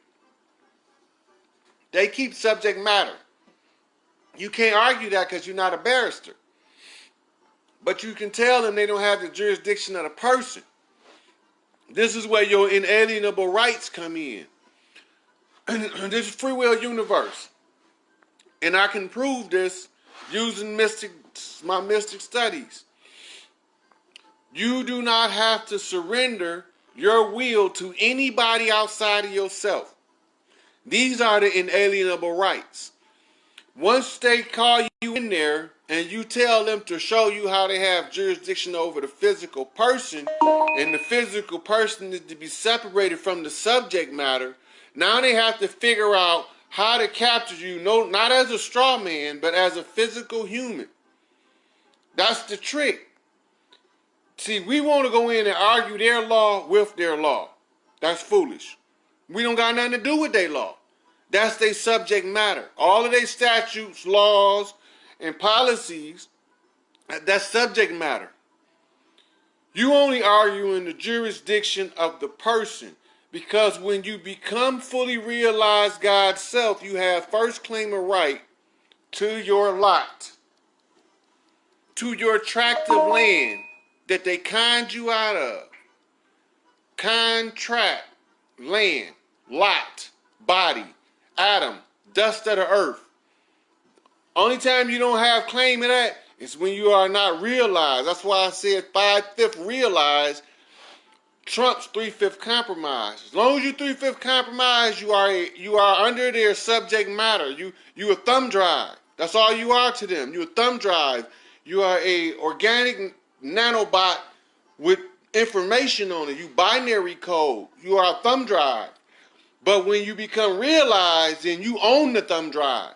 They keep subject matter. You can't argue that because you're not a barrister. But you can tell them they don't have the jurisdiction of the person. This is where your inalienable rights come in. This is free will universe. And I can prove this using my mystic studies. You do not have to surrender your will to anybody outside of yourself. These are the inalienable rights. Once they call you in there and you tell them to show you how they have jurisdiction over the physical person, and the physical person is to be separated from the subject matter, now they have to figure out how to capture you, not as a straw man, but as a physical human. That's the trick. See, we want to go in and argue their law with their law. That's foolish. We don't got nothing to do with their law. That's their subject matter. All of their statutes, laws, and policies, that's subject matter. You only argue in the jurisdiction of the person, because when you become fully realized God's self, you have first claim of right to your lot, to your tract of land that they conned you out of. Contract, land, lot, body, atom, dust of the earth. Only time you don't have claim of that is when you are not realized. That's why I said 5/5 realized trumps 3/5 compromise. As long as you 3/5 compromise, you are under their subject matter. You a thumb drive. That's all you are to them. You a thumb drive. You are a organic nanobot with information on it. You binary code. You are a thumb drive. But when you become realized, then you own the thumb drive.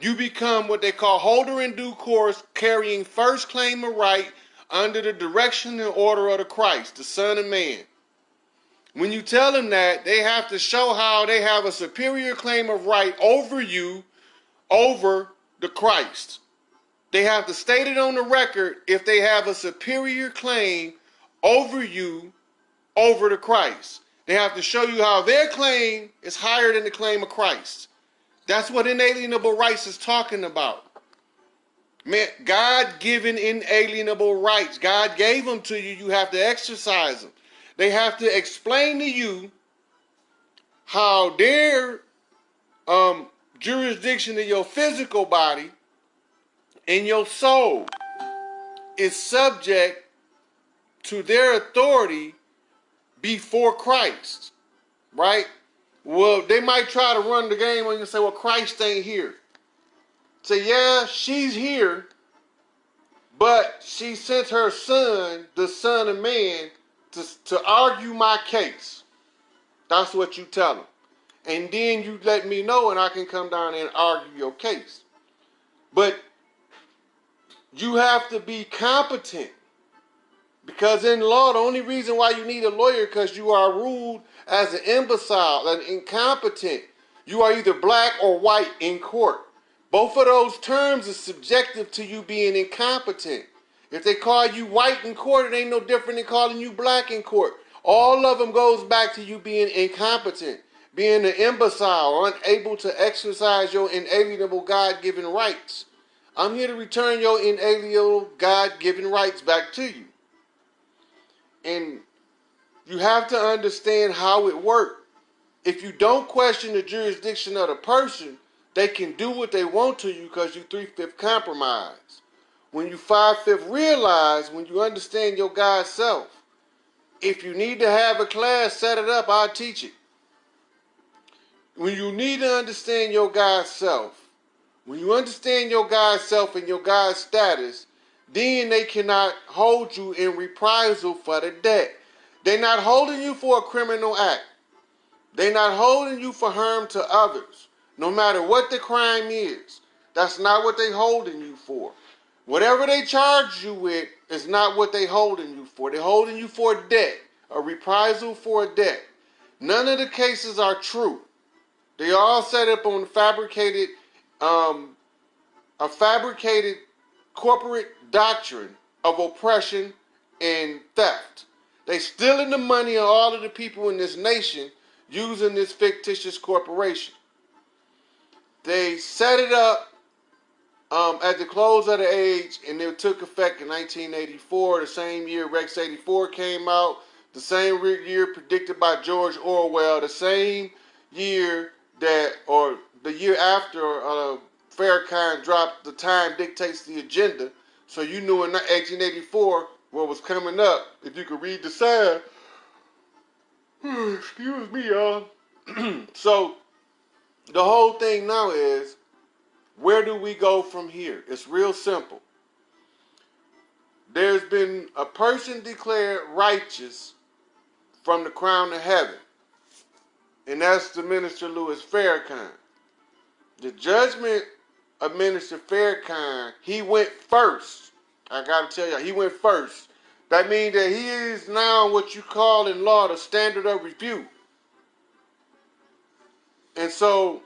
You become what they call holder in due course, carrying first claim of right under the direction and order of the Christ, the Son of Man. When you tell them that, they have to show how they have a superior claim of right over you, over the Christ. They have to state it on the record if they have a superior claim over you, over the Christ. They have to show you how their claim is higher than the claim of Christ. That's what inalienable rights is talking about. Man, God-given inalienable rights. God gave them to you. You have to exercise them. They have to explain to you how their jurisdiction of your physical body and your soul is subject to their authority before Christ, right? Well, they might try to run the game on you and say, well, Christ ain't here. Say, yeah, she's here, but she sent her son, the Son of Man, to argue my case. That's what you tell them. And then you let me know and I can come down and argue your case. But you have to be competent. Because in law, the only reason why you need a lawyer is because you are ruled as an imbecile, an incompetent. You are either black or white in court. Both of those terms are subjective to you being incompetent. If they call you white in court, it ain't no different than calling you black in court. All of them goes back to you being incompetent, being an imbecile, unable to exercise your inalienable God-given rights. I'm here to return your inalienable God-given rights back to you. And you have to understand how it works. If you don't question the jurisdiction of the person, they can do what they want to you because you 3/5 compromise. When you 5/5 realize, when you understand your God self, if you need to have a class, set it up, I'll teach it. When you need to understand your God self, when you understand your God self and your God status, then they cannot hold you in reprisal for the debt. They're not holding you for a criminal act. They're not holding you for harm to others, no matter what the crime is. That's not what they're holding you for. Whatever they charge you with is not what they're holding you for. They're holding you for a debt, a reprisal for a debt. None of the cases are true. They all set up on a fabricated corporate doctrine of oppression and theft. They stealing the money of all of the people in this nation using this fictitious corporation. They set it up at the close of the age, and it took effect in 1984, the same year Rex 84 came out, the same year predicted by George Orwell, the same year that, or the year after Farrakhan dropped The Time Dictates the Agenda. So you knew in 1884 what was coming up. If you could read the sign. Excuse me, y'all. So the whole thing now is, where do we go from here? It's real simple. There's been a person declared righteous from the crown of heaven, and that's the Minister Louis Farrakhan. The judgment of Minister Farrakhan, he went first. I gotta tell you, he went first. That means that he is now what you call in law the standard of review. And so,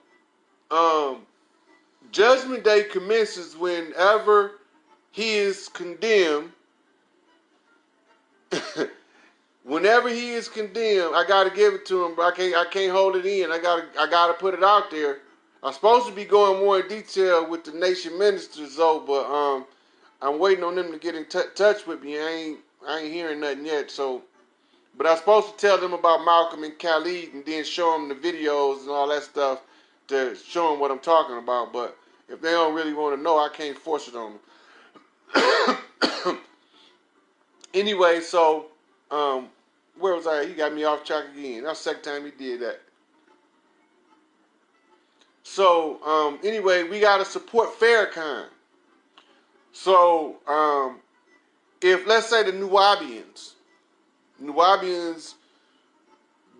Judgment Day commences whenever he is condemned. Whenever he is condemned, I gotta give it to him, but I can't hold it in. I gotta put it out there. I'm supposed to be going more in detail with the nation ministers though, but I'm waiting on them to get in touch with me. I ain't hearing nothing yet. So, but I'm supposed to tell them about Malcolm and Khalid and then show them the videos and all that stuff to show them what I'm talking about. But if they don't really want to know, I can't force it on them. Anyway, so where was I? He got me off track again. That's the second time he did that. So anyway, we gotta support Farrakhan. So if let's say the Nubians,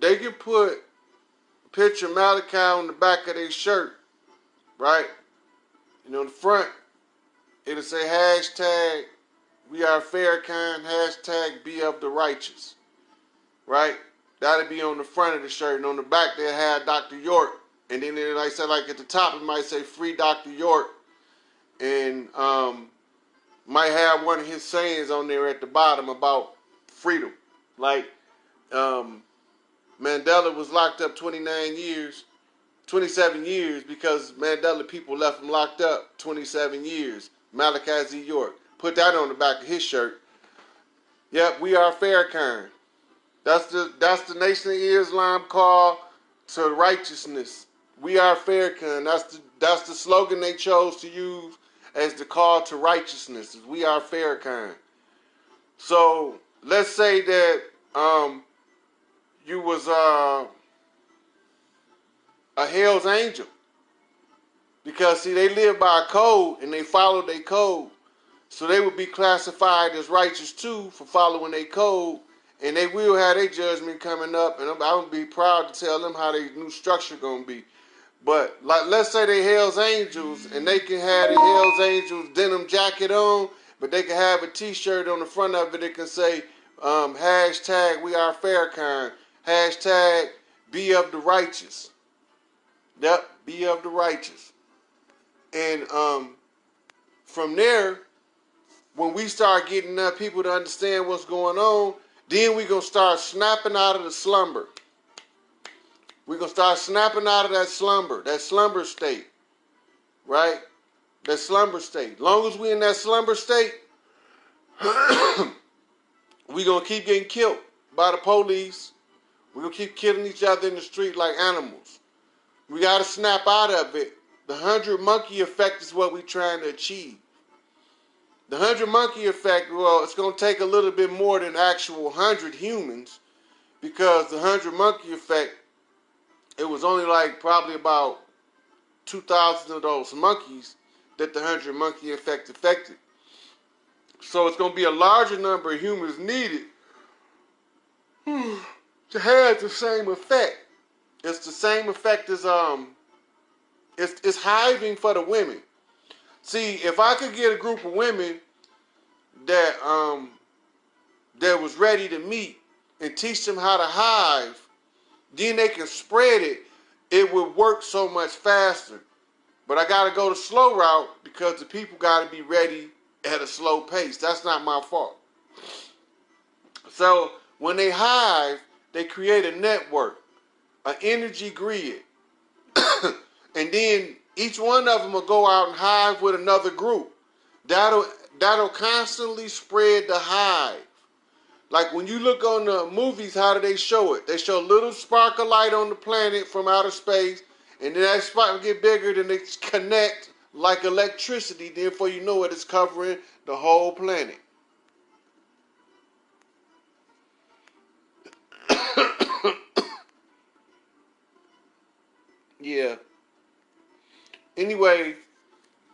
they can put a picture of Malachi on the back of their shirt, right? You know, in the front, it'll say hashtag we are Farrakhan, hashtag be of the righteous, right? That'll be on the front of the shirt, and on the back they'll have Dr. York, and then like I said, like at the top it might say "Free Dr. York," and might have one of his sayings on there at the bottom about freedom. Like Mandela was locked up 27 years because Mandela people left him locked up 27 years. Malachi Z. York. Put that on the back of his shirt. Yep, we are Farrakhan. That's the Nation of Islam call to righteousness. We are Farrakhan. That's the slogan they chose to use as the call to righteousness. We are Farrakhan. So let's say that you was a Hell's Angel, because see they live by a code and they follow their code, so they would be classified as righteous too for following their code. And they will have their judgment coming up, and I would be proud to tell them how their new structure gonna be. But like, let's say they Hell's Angels, and they can have the Hell's Angels denim jacket on, but they can have a T-shirt on the front of it that can say hashtag We Are Farrakhan, hashtag Be of the Righteous. Yep, Be of the Righteous. And from there, when we start getting people to understand what's going on, then we're going to start snapping out of the slumber. We're going to start snapping out of that slumber state, right? That slumber state. Long as we're in that slumber state, we're going to keep getting killed by the police. We're going to keep killing each other in the street like animals. We got to snap out of it. The 100 monkey effect is what we're trying to achieve. The 100 monkey effect, well, it's going to take a little bit more than actual 100 humans, because the 100 monkey effect, it was only like probably about 2,000 of those monkeys that the 100 monkey effect affected. So it's going to be a larger number of humans needed to have the same effect. It's the same effect as it's hiving for the women. See, if I could get a group of women that was ready to meet and teach them how to hive, then they can spread it. It would work so much faster. But I got to go the slow route because the people got to be ready at a slow pace. That's not my fault. So when they hive, they create a network, an energy grid. And then each one of them will go out and hive with another group. That'll constantly spread the hive. Like when you look on the movies, how do they show it? They show a little spark of light on the planet from outer space, and then that spark will get bigger, then they connect like electricity. Then before you know it, it's covering the whole planet. Yeah. Anyway,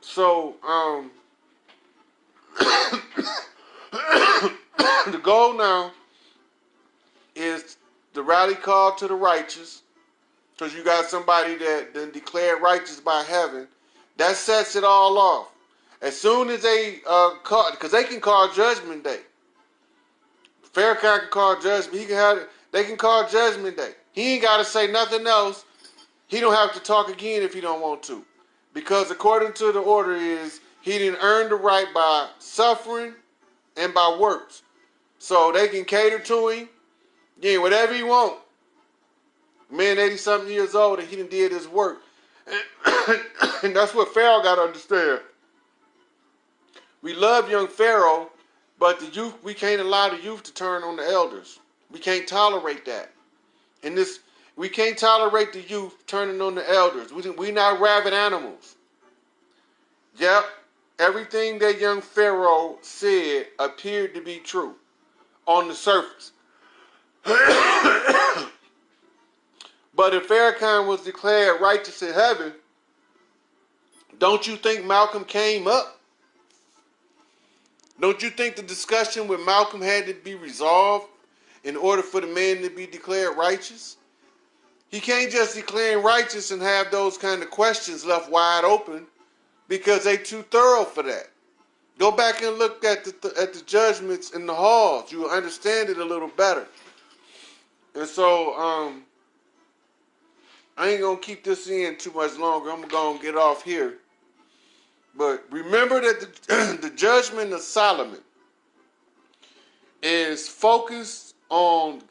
so the goal now is the rally call to the righteous, because you got somebody that then declared righteous by heaven. That sets it all off. As soon as they call, because they can call Judgment Day. Farrakhan can call Judgment. They can call Judgment Day. He ain't got to say nothing else. He don't have to talk again if he don't want to. Because according to the order is, he didn't earn the right by suffering and by works. So they can cater to him, yeah, whatever he want. Man, 80-something years old, and he done did his work. And that's what Pharaoh got to understand. We love young Pharaoh, but the youth, we can't allow the youth to turn on the elders. We can't tolerate that. And we can't tolerate the youth turning on the elders. We're not rabid animals. Yep, everything that young Pharaoh said appeared to be true on the surface. But if Farrakhan was declared righteous in heaven, don't you think Malcolm came up? Don't you think the discussion with Malcolm had to be resolved in order for the man to be declared righteous? He can't just declare him righteous and have those kind of questions left wide open, because they too thorough for that. Go back and look at the judgments in the halls. You will understand it a little better. And so, I ain't gonna keep this in too much longer. I'm gonna get off here. But remember that the judgment of Solomon is focused on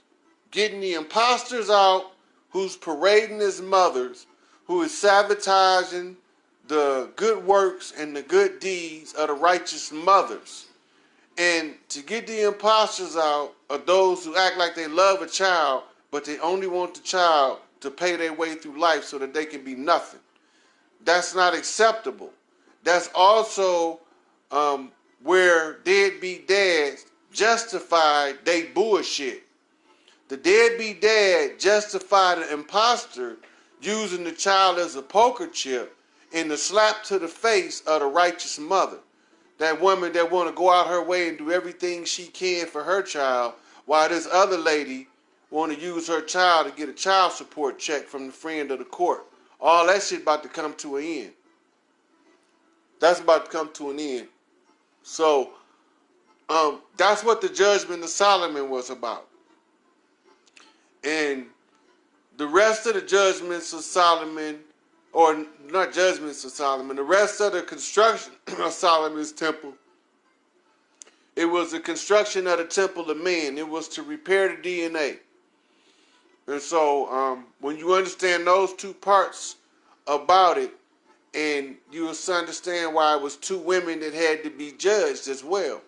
getting the imposters out who's parading his mothers, who is sabotaging the good works and the good deeds of the righteous mothers. And to get the imposters out are those who act like they love a child, but they only want the child to pay their way through life so that they can be nothing. That's not acceptable. That's also where deadbeat dads justify they bullshit. The deadbeat dad justified an imposter using the child as a poker chip in the slap to the face of the righteous mother. That woman that want to go out her way and do everything she can for her child, while this other lady want to use her child to get a child support check from the friend of the court. All that shit about to come to an end. That's about to come to an end. So, that's what the judgment of Solomon was about. And the rest of the judgments of Solomon, or not judgments of Solomon, the rest of the construction of Solomon's temple, it was the construction of the temple of man. It was to repair the DNA. And so when you understand those two parts about it, and you will understand why it was two women that had to be judged as well.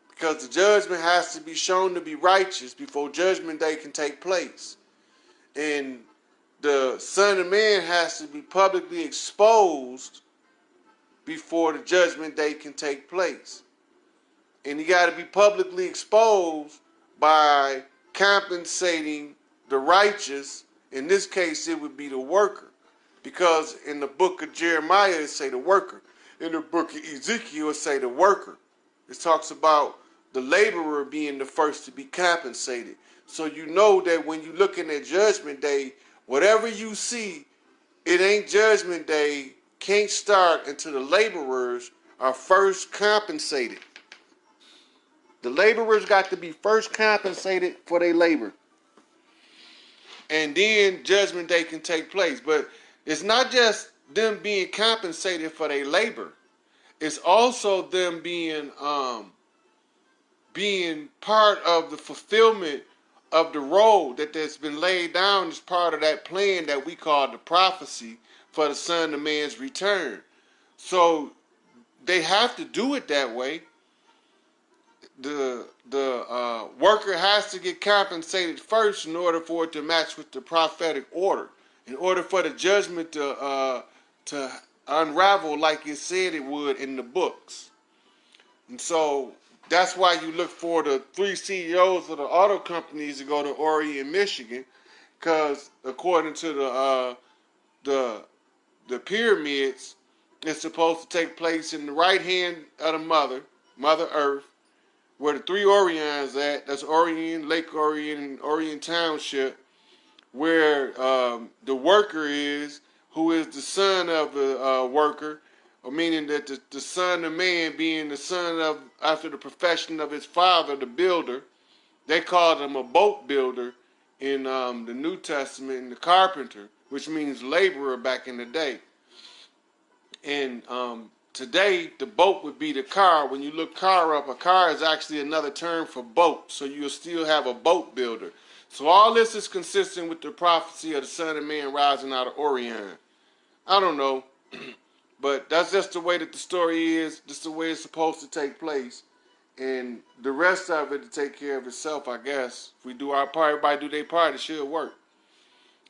Because the judgment has to be shown to be righteous before judgment day can take place. And the Son of Man has to be publicly exposed before the judgment day can take place. And he got to be publicly exposed by compensating the righteous. In this case, it would be the worker. Because in the book of Jeremiah, it say the worker. In the book of Ezekiel, it say the worker. It talks about the laborer being the first to be compensated. So you know that when you're looking at Judgment Day, whatever you see, it ain't Judgment Day, can't start until the laborers are first compensated. The laborers got to be first compensated for their labor. And then Judgment Day can take place. But it's not just them being compensated for their labor. It's also them being part of the fulfillment of the role that's been laid down as part of that plan that we call the prophecy for the Son of Man's return. So they have to do it that way. The worker has to get compensated first in order for it to match with the prophetic order. In order for the judgment to unravel like it said it would in the books. And so that's why you look for the 3 CEOs of the auto companies to go to Orion, Michigan, because according to the pyramids, it's supposed to take place in the right hand of the Mother Earth, where the 3 Orions at. That's Orion, Lake Orion, and Orion Township, where the worker is, who is the son of the worker, or meaning that the Son of Man being the son of, after the profession of his father, the builder. They called him a boat builder in the New Testament, and the carpenter, which means laborer back in the day. And today, the boat would be the car. When you look car up, a car is actually another term for boat. So you'll still have a boat builder. So all this is consistent with the prophecy of the Son of Man rising out of Orion. I don't know. But that's just the way that the story is. Just the way it's supposed to take place. And the rest of it to take care of itself, I guess. If we do our part, everybody do their part, it should work.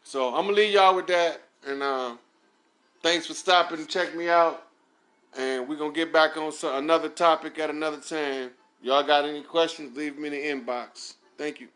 So I'm going to leave y'all with that. And thanks for stopping and checking me out. And we're going to get back on another topic at another time. Y'all got any questions, leave them in the inbox. Thank you.